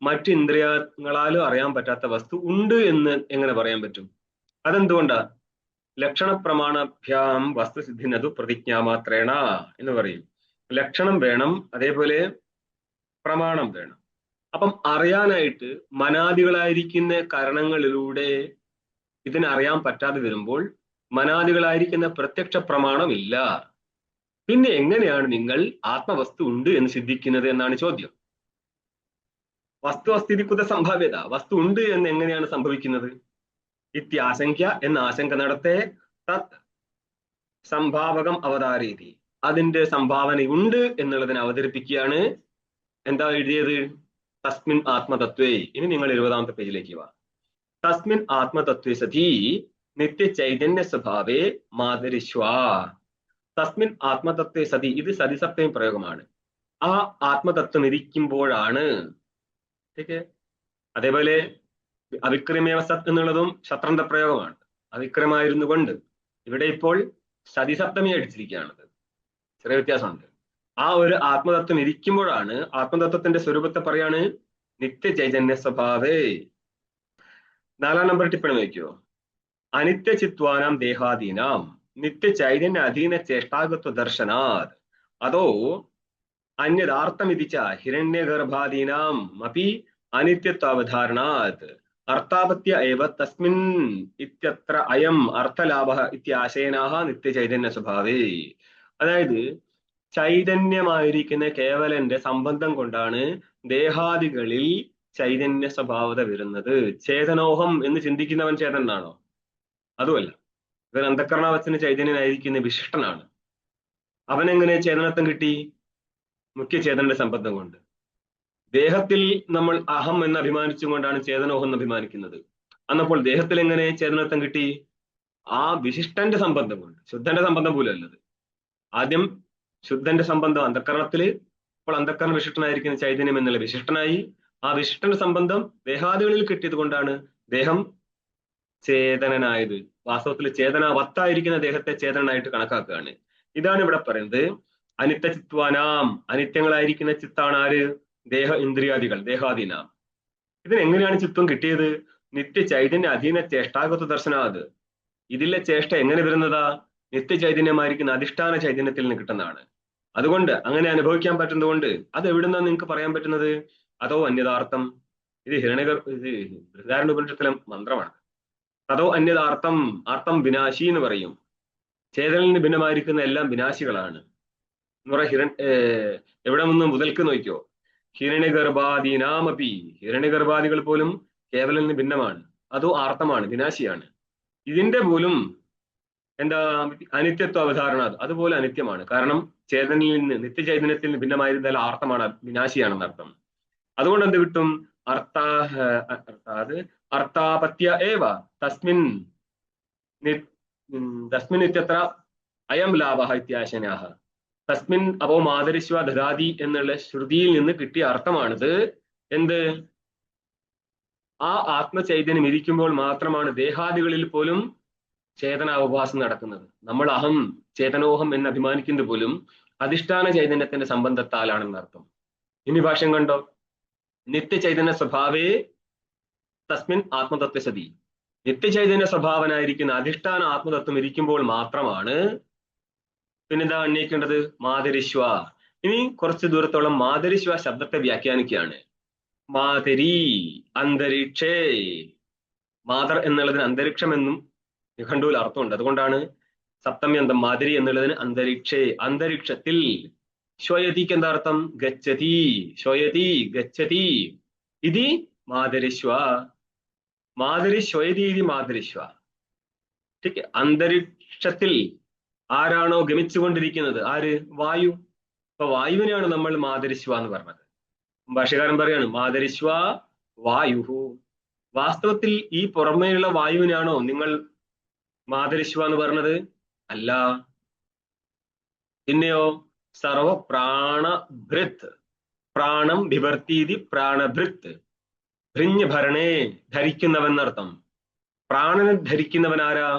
മറ്റു ഇന്ദ്രിയങ്ങളാലും അറിയാൻ പറ്റാത്ത വസ്തു ഉണ്ട് എന്ന് എങ്ങനെ പറയാൻ പറ്റും? അതെന്തുകൊണ്ടാ? ലക്ഷണപ്രമാണഭ്യാം വസ്തുസിദ്ധിനതു പ്രതിജ്ഞാമാത്രേണ എന്ന് പറയും. ലക്ഷണം വേണം, അതേപോലെ പ്രമാണം വേണം. അപ്പം അറിയാനായിട്ട് മനാദികളായിരിക്കുന്ന കാരണങ്ങളിലൂടെ ഇതിനറിയാൻ പറ്റാതെ വരുമ്പോൾ മനാദികളായിരിക്കുന്ന പ്രത്യക്ഷ പ്രമാണമില്ല. പിന്നെ എങ്ങനെയാണ് നിങ്ങൾ ആത്മവസ്തു ഉണ്ട് എന്ന് സിദ്ധിക്കുന്നത് എന്നാണ് ചോദ്യം. വസ്തു അസ്ഥിതികുത സംഭാവ്യത. വസ്തു ഉണ്ട് എന്ന് എങ്ങനെയാണ് സംഭവിക്കുന്നത്? ഇത്യാശങ്ക എന്ന ആശങ്ക നടത്തെ തത് സംഭാവകം അവതാരീതി. അതിന്റെ സംഭാവനയുണ്ട് എന്നുള്ളതിനെ അവതരിപ്പിക്കുകയാണ്. എന്താ എഴുതിയത്? തസ്മിൻ ആത്മതത്വേ. ഇനി നിങ്ങൾ 20ാമത്തെ പേജിലേക്ക് വാ. തസ്മിൻ ആത്മതത്വേ സതി നിത്യ ചൈതന്യ സ്വഭാവേ മാതരിശ്വാ. തസ്മിൻ ആത്മതത്വേ സതി. ഇത് സതിസപ്തയും പ്രയോഗമാണ്. ആ ആത്മതത്വം ഇരിക്കുമ്പോഴാണ്. അതേപോലെ അവിക്രമേവ സത് എന്നുള്ളതും ശത്രന്ത പ്രയോഗമാണ്. അവിക്രമായിരുന്നു കൊണ്ട് ഇവിടെ ഇപ്പോൾ സതിസപ്തമി അടിച്ചിരിക്കുകയാണത്. ചെറിയ വ്യത്യാസമുണ്ട്. ആ ഒരു ആത്മതത്വം ഇരിക്കുമ്പോഴാണ്. ആത്മതത്വത്തിന്റെ സ്വരൂപത്തെ പറയാണ് നിത്യ ചൈതന്യ സ്വഭാവേ. 4ാം നമ്പർ ടിപ്പണി വയ്ക്കുവോ? അനിത്യചിത്വാനാം ദേഹാദീനാം നിത്യ ചൈതന്യ അധീന ചേഷ്ടാഗത്വ ദർശനാത് അതോ അന്യദാർത്ഥമിതിച്ച ഹിരണ്യഗർഭാദീനാം അപി അനിത്യത്വാവധാരണാത് അർത്ഥാപത്യ ഏവ തസ്മിൻ ഇത്യത്ര അയം അർത്ഥലാഭഃ ഇത്യാശയനാഹ നിത്യചൈതന്യ സ്വഭാവേ. അതായത് ചൈതന്യമായിരിക്കുന്ന കേവലന്റെ സംബന്ധം കൊണ്ടാണ് ദേഹാദികളിൽ ചൈതന്യ സ്വഭാവത വരുന്നത്. ചേതനോഹം എന്ന് ചിന്തിക്കുന്നവൻ ചേതനാണോ? അതുമല്ല. ഇവൻ അന്ധകരണാവസ്ഥന് ചൈതന്യനായിരിക്കുന്ന വിശിഷ്ടനാണ്. അവനെങ്ങനെ ചേതനത്വം കിട്ടി? മുഖ്യ ചേതനന്റെ സംബന്ധം കൊണ്ട്. ദേഹത്തിൽ നമ്മൾ അഹം എന്ന് അഭിമാനിച്ചുകൊണ്ടാണ് ചേതനോഹം എന്ന് അഭിമാനിക്കുന്നത്. അന്നപ്പോൾ ദേഹത്തിൽ എങ്ങനെ ചേതനത്വം കിട്ടി? ആ വിശിഷ്ടന്റെ സംബന്ധം കൊണ്ട്. ശുദ്ധന്റെ സംബന്ധം പോലും അല്ലത്. ആദ്യം ശുദ്ധന്റെ സംബന്ധം അന്ധകരണത്തില്, ഇപ്പോൾ അന്ധകരണ വിശിഷ്ടനായിരിക്കുന്ന ചൈതന്യം എന്നുള്ള വിശിഷ്ടനായി. ആ വിശിഷ്ടന്റെ സംബന്ധം ദേഹാദികളിൽ കിട്ടിയത് കൊണ്ടാണ് ദേഹം ചേതനനായത്. വാസ്തവത്തിൽ ചേതനാവത്തായിരിക്കുന്ന ദേഹത്തെ ചേതനായിട്ട് കണക്കാക്കുകയാണ്. ഇതാണ് ഇവിടെ പറയുന്നത്. അനിത്യചിത്വാനാം. അനിത്യങ്ങളായിരിക്കുന്ന ചിത്താണ് ആര്? ദേഹ ഇന്ദ്രിയാദികൾ, ദേഹാദീനാം. ഇതിനെങ്ങനെയാണ് ചിത്വം കിട്ടിയത്? നിത്യ ചൈതന്യ അധീന ചേഷ്ടാഗത്വ ദർശനാത്. ഇതിലെ ചേഷ്ട എങ്ങനെ വരുന്നതാ? നിത്യ ചൈതന്യമായിരിക്കുന്ന അധിഷ്ഠാന ചൈതന്യത്തിൽ നിന്ന് കിട്ടുന്നതാണ്. അതുകൊണ്ട് അങ്ങനെ അനുഭവിക്കാൻ പറ്റുന്നതുകൊണ്ട് അത് എവിടുന്നാണ് നിങ്ങൾക്ക് പറയാൻ പറ്റുന്നത്? അതോ അന്യതാർത്ഥം. ഇത് ബൃഹദാരണ്യോപനിഷത്തിലെ മന്ത്രമാണ്. അതോ അന്യതാർത്ഥം. അർത്ഥം വിനാശി എന്ന് പറയും. ചേതനിൽ നിന്ന് ഭിന്നമായിരിക്കുന്ന എല്ലാം വിനാശികളാണ് എന്ന് പറയാ. എവിടെ നിന്ന് മുതൽക്ക് നോക്കിയോ? ഹിരണ്യഗർഭാദീനാമപി. ഹിരണ്യഗർഭാദികൾ പോലും കേവലിൽ നിന്ന് ഭിന്നമാണ്. അതോ ആർത്ഥമാണ്, വിനാശിയാണ്. ഇതിന്റെ പോലും എന്താ അനിത്യത്വ അവധാരണ. അതുപോലെ അനിത്യമാണ്. കാരണം ചേതനിൽ നിന്ന്, നിത്യചൈതന്യത്തിൽ നിന്ന് ഭിന്നമായിരുന്നാൽ ആർത്ഥമാണ്, വിനാശിയാണെന്ന് അർത്ഥം. അതുകൊണ്ട് എന്ത് കിട്ടും? അർത്ഥാപത്യ ഏവ തസ്മിൻ ഇത്യത്ര അയം ലാഭഃ ഇത്യാശനാഹ. തസ്മിൻ അപ്പോ മാതരിശ്വ ദദാതി എന്നുള്ള ശ്രുതിയിൽ നിന്ന് കിട്ടിയ അർത്ഥമാണിത്. എന്ത്? ആ ആത്മചൈതന്യം ഇരിക്കുമ്പോൾ മാത്രമാണ് ദേഹാദികളിൽ പോലും ചേതനാവഭാസം നടക്കുന്നത്. നമ്മൾ അഹം ചേതനോഹം എന്ന് അഭിമാനിക്കുന്നത് പോലും അധിഷ്ഠാന ചൈതന്യത്തിന്റെ സംബന്ധത്താലാണെന്ന് അർത്ഥം. ഇനി ഭാഷ്യം കണ്ടോ, നിത്യചൈതന്യ സ്വഭാവേ തസ്മിൻ ആത്മതത്വസതി. നിത്യചൈതന്യ സ്വഭാവനായിരിക്കുന്ന അധിഷ്ഠാന ആത്മതത്വം ഇരിക്കുമ്പോൾ മാത്രമാണ് പിന്നെന്താ അന്വേഷിക്കേണ്ടത്, മാതരിശ്വ. ഇനി കുറച്ച് ദൂരത്തോളം മാതരിശ്വ ശബ്ദത്തെ വ്യാഖ്യാനിക്കുകയാണ്. മാതരി അന്തരീക്ഷേ. മാതർ എന്നുള്ളതിന് അന്തരീക്ഷം എന്നും നിഘണ്ടുവിൽ അർത്ഥമുണ്ട്. അതുകൊണ്ടാണ് സപ്തമ്യന്തം മാതിരി എന്നുള്ളതിന് അന്തരീക്ഷേ, അന്തരീക്ഷത്തിൽ. ശ്വയതിക്ക് എന്താ അർത്ഥം, ഗച്ഛതി. ശ്വയതി ഗച്ഛതി ഇതി മാതരിശ്വ. മാതരി ശ്വയതി ഇതി മാതരിശ്വ. ठीक है. അന്തരീക്ഷത്തിൽ ആരാണോ ഗമിച്ചുകൊണ്ടിരിക്കുന്നത്, ആര്, വായു. അപ്പൊ വായുവിനെയാണ് നമ്മൾ മാതരിശ്വ എന്ന് പറഞ്ഞത്. ഭാഷ്യകാരൻ പറയാണ് മാതരിശ്വ വായുഹു. വാസ്തവത്തിൽ ഈ പുറമേയുള്ള വായുവിനാണോ നിങ്ങൾ മാതരിശ്വ എന്ന് പറഞ്ഞത്? അല്ല. പിന്നെയോ സർവ പ്രാണഭൃത്. പ്രാണം വിവർത്തീതി പ്രാണഭൃത്. ഭൃഞ്ഞ് ഭരണേ, ധരിക്കുന്നവൻ എന്നർത്ഥം. പ്രാണനെ ധരിക്കുന്നവൻ ആരാ?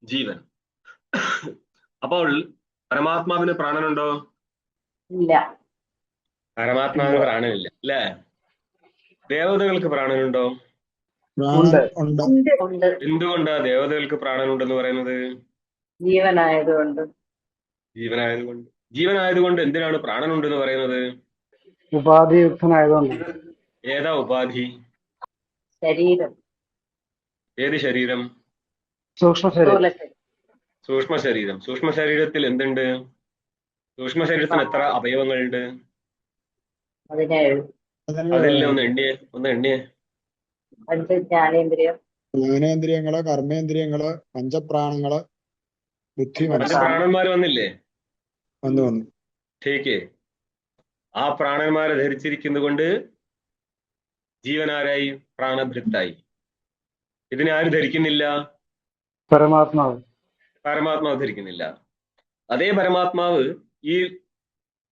ജീവൻ. അപ്പോൾ പരമാത്മാവിന് പ്രാണനുണ്ടോ? ഇല്ല. പരമാത്മാവിന് പ്രാണനില്ല അല്ലേ? ദേവതകൾക്ക് പ്രാണനുണ്ടോ? ഉണ്ട്. ഉണ്ട്. എന്തുകൊണ്ടാ ദേവതകൾക്ക് പ്രാണനുണ്ടെന്ന് പറയുന്നത്? ജീവനായതുകൊണ്ട്. ജീവനായതുകൊണ്ട്. ജീവനായതുകൊണ്ട് എന്തിനാണ് പ്രാണനുണ്ടെന്ന് പറയുന്നത്? ഉപാധിയുക്തനായതുകൊണ്ട്. ഏതാ ഉപാധി? ശരീരം. ഏത് ശരീരം? സൂക്ഷ്മ ശരീരം. സ്ഥൂല ശരീരം. സൂക്ഷ്മ ശരീരം. സൂക്ഷ്മ ശരീരത്തിൽ എന്തുണ്ട്? സൂക്ഷ്മ ശരീരത്തിന് എത്ര അവയവങ്ങളുണ്ട്? 17. അതെല്ലാം ഒന്ന് എണ്ണിയേ. 5 ജ്ഞാനേന്ദ്രിയം, ജ്ഞാനേന്ദ്രിയങ്ങള്, കർമ്മേന്ദ്രിയങ്ങള്, പഞ്ചപ്രാണങ്ങള്, ബുദ്ധി, മനസ്സ്. പ്രാണന്മാര് വന്നില്ലേ? വന്നു. ഠീക്ക്. ആ പ്രാണന്മാരെ ധരിച്ചിരിക്കുന്നത് കൊണ്ട് ജീവനാരായി? പ്രാണഭൃത്തായി. ഇതിനെ ആര് ധരിക്കുന്നില്ല? പരമാത്മാവ്. പരമാത്മാവ് ധരിക്കുന്നില്ല. അതേ പരമാത്മാവ് ഈ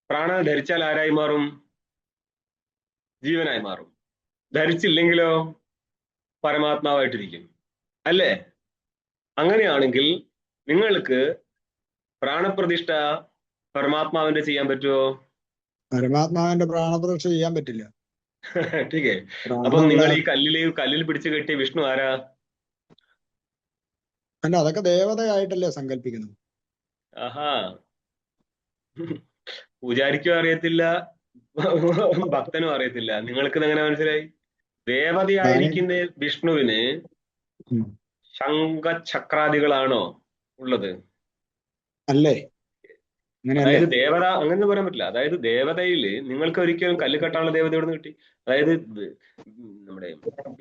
പ്രാണനെ ധരിച്ചാൽ ആരായി മാറും? ജീവനായി മാറും. ധരിച്ചില്ലെങ്കിലോ പരമാത്മാവായിട്ടിരിക്കും അല്ലേ? അങ്ങനെയാണെങ്കിൽ നിങ്ങൾക്ക് പ്രാണപ്രതിഷ്ഠ പരമാത്മാവിന്റെ ചെയ്യാൻ പറ്റുമോ? പരമാത്മാവിന്റെ പ്രാണപ്രതിഷ്ഠ ചെയ്യാൻ പറ്റില്ല. ठीक है. അപ്പൊ നിങ്ങൾ ഈ കല്ലിൽ പിടിച്ചു കെട്ടിയ വിഷ്ണു ആരാ? അല്ല, അതൊക്കെ ദേവതയായിട്ടല്ലേ സങ്കല്പിക്കുന്നത്. ആഹാ. പൂജാരിക്കും അറിയത്തില്ല, ഭക്തനും അറിയത്തില്ല. നിങ്ങൾക്ക് എങ്ങനെ മനസ്സിലായി? ദേവതയായിരിക്കുന്ന വിഷ്ണുവിന് ശംഖചക്രാദികളാണോ ഉള്ളത്? അല്ലേ? അതായത് ദേവത അങ്ങനെ പറയാൻ പറ്റില്ല. അതായത് ദേവതയില് നിങ്ങൾക്ക് ഒരിക്കലും കല്ല് കെട്ടാനുള്ള ദേവത എവിടെ നിന്ന് കിട്ടി? അതായത് നമ്മുടെ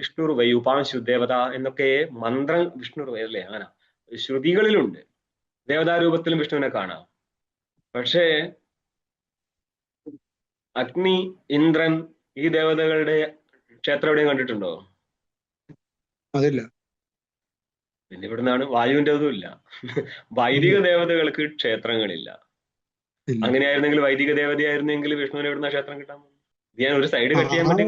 വിഷ്ണു വൈ ഉപാംശു ദേവത എന്നൊക്കെ മന്ത്രം വിഷ്ണു വൈ അല്ലേ, അങ്ങനെ ശ്രുതികളിലുണ്ട്. ദേവതാരൂപത്തിലും വിഷ്ണുവിനെ കാണാം. പക്ഷേ അഗ്നി, ഇന്ദ്രൻ, ഈ ദേവതകളുടെ ക്ഷേത്രം എവിടെയും കണ്ടിട്ടുണ്ടോ? അതില്ല. പിന്നെ ഇവിടുന്നാണ് വായുവിന്റെ ഒന്നും ഇല്ല. വൈദിക ദേവതകൾക്ക് ക്ഷേത്രങ്ങളില്ല. അങ്ങനെയായിരുന്നെങ്കിൽ വൈദിക ദേവതയായിരുന്നെങ്കിൽ വിഷ്ണുവിന് എവിടുന്ന ക്ഷേത്രം കിട്ടാൻ? ഞാൻ ഒരു സൈഡ് കട്ട് ചെയ്യാൻ വേണ്ടി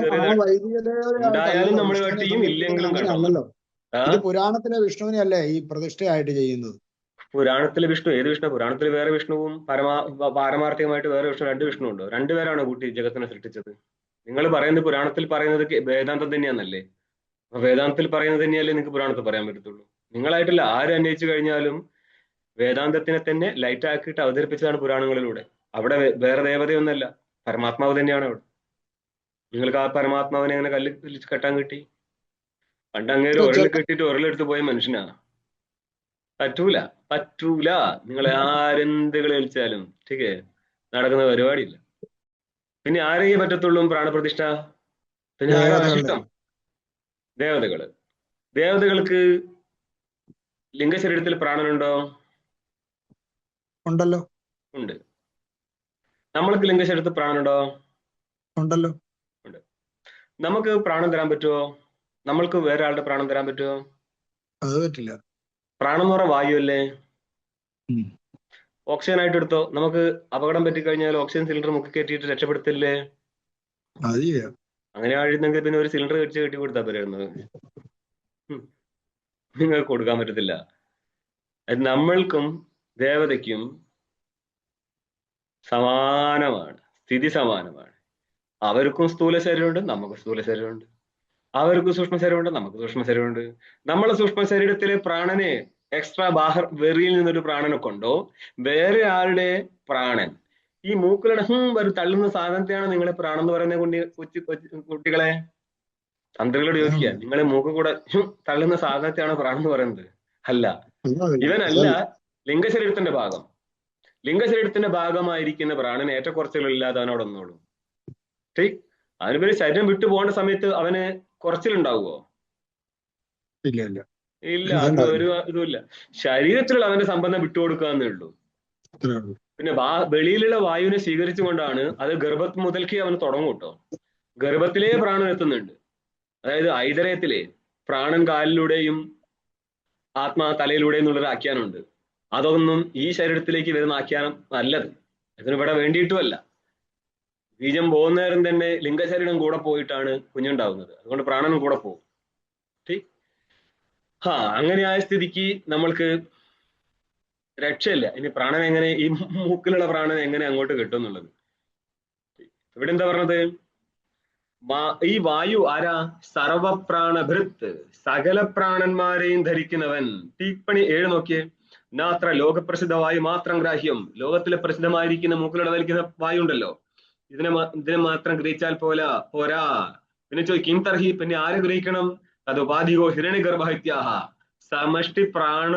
ഉണ്ടായാലും നമ്മൾ കട്ട് ചെയ്യും, ഇല്ലെങ്കിലും അല്ലല്ലോ. ഇത് പുരാണത്തിലെ വിഷ്ണുവിനെ അല്ലേ ഈ പ്രതിഷ്ഠയായിട്ട് ചെയ്യുന്നത്? പുരാണത്തിലെ വിഷ്ണു ഏത് വിഷ്ണു? പുരാണത്തിൽ വേറെ വിഷ്ണുവും പാരമാർത്ഥികമായിട്ട് വേറെ വിഷ്ണു, 2 വിഷ്ണു ഉണ്ടോ? 2 പേരാണോ കൂട്ടി ജഗത്തിനെ സൃഷ്ടിച്ചത്? നിങ്ങൾ പറയുന്നത് പുരാണത്തിൽ പറയുന്നത് വേദാന്തം തന്നെയാണല്ലേ? അപ്പൊ വേദാന്തത്തിൽ പറയുന്നത് തന്നെയല്ലേ നിങ്ങൾക്ക് പുരാണത്തിൽ പറയാൻ പറ്റത്തുള്ളൂ. നിങ്ങളായിട്ടില്ല, ആര് അന്വേഷിച്ചു കഴിഞ്ഞാലും വേദാന്തത്തിനെ തന്നെ ലൈറ്റ് ആക്കിയിട്ട് അവതരിപ്പിച്ചതാണ് പുരാണങ്ങളിലൂടെ. അവിടെ വേറെ ദേവതയൊന്നല്ല, പരമാത്മാവ് തന്നെയാണ് അവിടെ. നിങ്ങൾക്ക് ആ പരമാത്മാവിനെ എങ്ങനെ കല്ല് കെട്ടാൻ കിട്ടി? പണ്ട് അങ്ങേര് ഉരൽ കെട്ടിയിട്ട് ഉരലെടുത്ത് പോയ മനുഷ്യനാ. പറ്റൂല. നിങ്ങൾ ആരെന്ത് കളിച്ചാലും ठीक നടക്കുന്ന പരിപാടിയില്ല. പിന്നെ ആരെയേ പറ്റത്തുള്ളൂ പ്രാണപ്രതിഷ്ഠ? പിന്നെ ആരാ ഇഷ്ടം? ദേവതകൾക്ക് ലിംഗശരീരത്തിൽ പ്രാണനുണ്ടോ? ഉണ്ടല്ലോ. ഉണ്ട്. നമ്മൾക്ക് ലിംഗശരീരത്തിൽ പ്രാണനുണ്ടോ? ഉണ്ടല്ലോ. ഉണ്ട്. നമുക്ക് പ്രാണം തരാൻ പറ്റുമോ? നമ്മൾക്ക് വേറെ ആളുടെ പ്രാണം തരാൻ പറ്റുമോ? അത് പറ്റില്ല. പ്രാണം എന്ന് പറഞ്ഞ വായു അല്ലേ? ഓക്സിജൻ ആയിട്ട് എടുത്തോ. നമുക്ക് അപകടം പറ്റിക്കഴിഞ്ഞാൽ ഓക്സിജൻ സിലിണ്ടർ മുക്കി കയറ്റിയിട്ട് രക്ഷപ്പെടുത്തില്ലേ? അങ്ങനെ ആയിരുന്നെങ്കിൽ പിന്നെ ഒരു സിലിണ്ടർ വെച്ച് കെട്ടി കൊടുത്താൽ പോരായിരുന്നത്. നിങ്ങൾക്ക് കൊടുക്കാൻ പറ്റത്തില്ല. അത് നമ്മൾക്കും ദേവതയ്ക്കും സമാനമാണ്, സ്ഥിതി സമാനമാണ്. അവർക്കും സ്ഥൂല ശരീരമുണ്ട്, നമുക്ക് സ്ഥൂല ശരീരമുണ്ട്. അവർക്ക് സൂക്ഷ്മ ശരീരമുണ്ട്, നമുക്ക് സൂക്ഷ്മ ശരീരമുണ്ട്. നമ്മളെ സൂക്ഷ്മ ശരീരത്തിലെ പ്രാണനെ എക്സ്ട്രാ വെറിയിൽ നിന്നൊരു പ്രാണനെ കൊണ്ടോ വേറെ ആളുടെ പ്രാണൻ ഈ മൂക്കിലട ഒരു തള്ളുന്ന സാധനത്തെയാണ് നിങ്ങളെ പ്രാണം എന്ന് പറയുന്ന കുട്ടികളെ തന്ത്രികളോട് ചോദിക്കുക, നിങ്ങളെ മൂക്ക് കൂടെ തള്ളുന്ന സാധനത്തെയാണ് പ്രാണം എന്ന് പറയുന്നത്? അല്ല, ഇവനല്ല ലിംഗശരീരത്തിന്റെ ഭാഗം. ലിംഗശരീരത്തിന്റെ ഭാഗമായിരിക്കുന്ന പ്രാണൻ ഏറ്റക്കുറച്ചിലില്ലാതെ അവനോട് ഒന്നോളൂ. അവന് പേര് ശരീരം വിട്ടു പോകേണ്ട സമയത്ത് അവന് കുറച്ചിലുണ്ടാവുമോ? ഇല്ല, അത് ഒരു ഇതുമില്ല. ശരീരത്തിലുള്ള അവന്റെ സമ്പന്നം വിട്ടുകൊടുക്കുക എന്നേ ഉള്ളൂ. പിന്നെ വെളിയിലുള്ള വായുവിനെ സ്വീകരിച്ചുകൊണ്ടാണ് അത് ഗർഭം മുതൽക്കേ അവന് തുടങ്ങും കേട്ടോ. ഗർഭത്തിലേ പ്രാണൻ എത്തുന്നുണ്ട്. അതായത് ഐതരയത്തിലെ പ്രാണൻ കാലിലൂടെയും ആത്മാ തലയിലൂടെയും എന്നുള്ളൊരു ആഖ്യാനമുണ്ട്. അതൊന്നും ഈ ശരീരത്തിലേക്ക് വരുന്ന ആഖ്യാനം നല്ലത്, ഇതിനിവിടെ വേണ്ടിയിട്ടുമല്ല. ബീജം പോകുന്നേരം തന്നെ ലിംഗശരീരം കൂടെ പോയിട്ടാണ് കുഞ്ഞുണ്ടാവുന്നത്. അതുകൊണ്ട് പ്രാണനും കൂടെ പോകും. അങ്ങനെയായ സ്ഥിതിക്ക് നമ്മൾക്ക് രക്ഷയില്ല. ഇനി പ്രാണൻ എങ്ങനെ, ഈ മൂക്കിലുള്ള പ്രാണൻ എങ്ങനെ അങ്ങോട്ട് കിട്ടും എന്നുള്ളത്. ഇവിടെ എന്താ പറഞ്ഞത്? ഈ വായു ആരാ? സർവപ്രാണഭൃത്ത്, സകല പ്രാണന്മാരെയും ധരിക്കുന്നവൻ. ടിപ്പണി 7 നോക്കിയേ. നാത്ര ലോകപ്രസിദ്ധ വായു മാത്രം ഗ്രാഹ്യം. ലോകത്തിലെ പ്രസിദ്ധമായിരിക്കുന്ന മൂക്കിലൂടെ വലിക്കുന്ന വായു ഉണ്ടല്ലോ, ഇതിനെ മാത്രം ഗ്രഹിച്ചാൽ പോരാ. പിന്നെ ചോദിക്കും തർഹി, പിന്നെ ആരെ ഗ്രഹിക്കണം? അത് ഉപാധികോ ഹിരണ്യഗർഭഹത്യാഹ, സമഷ്ടി പ്രാണ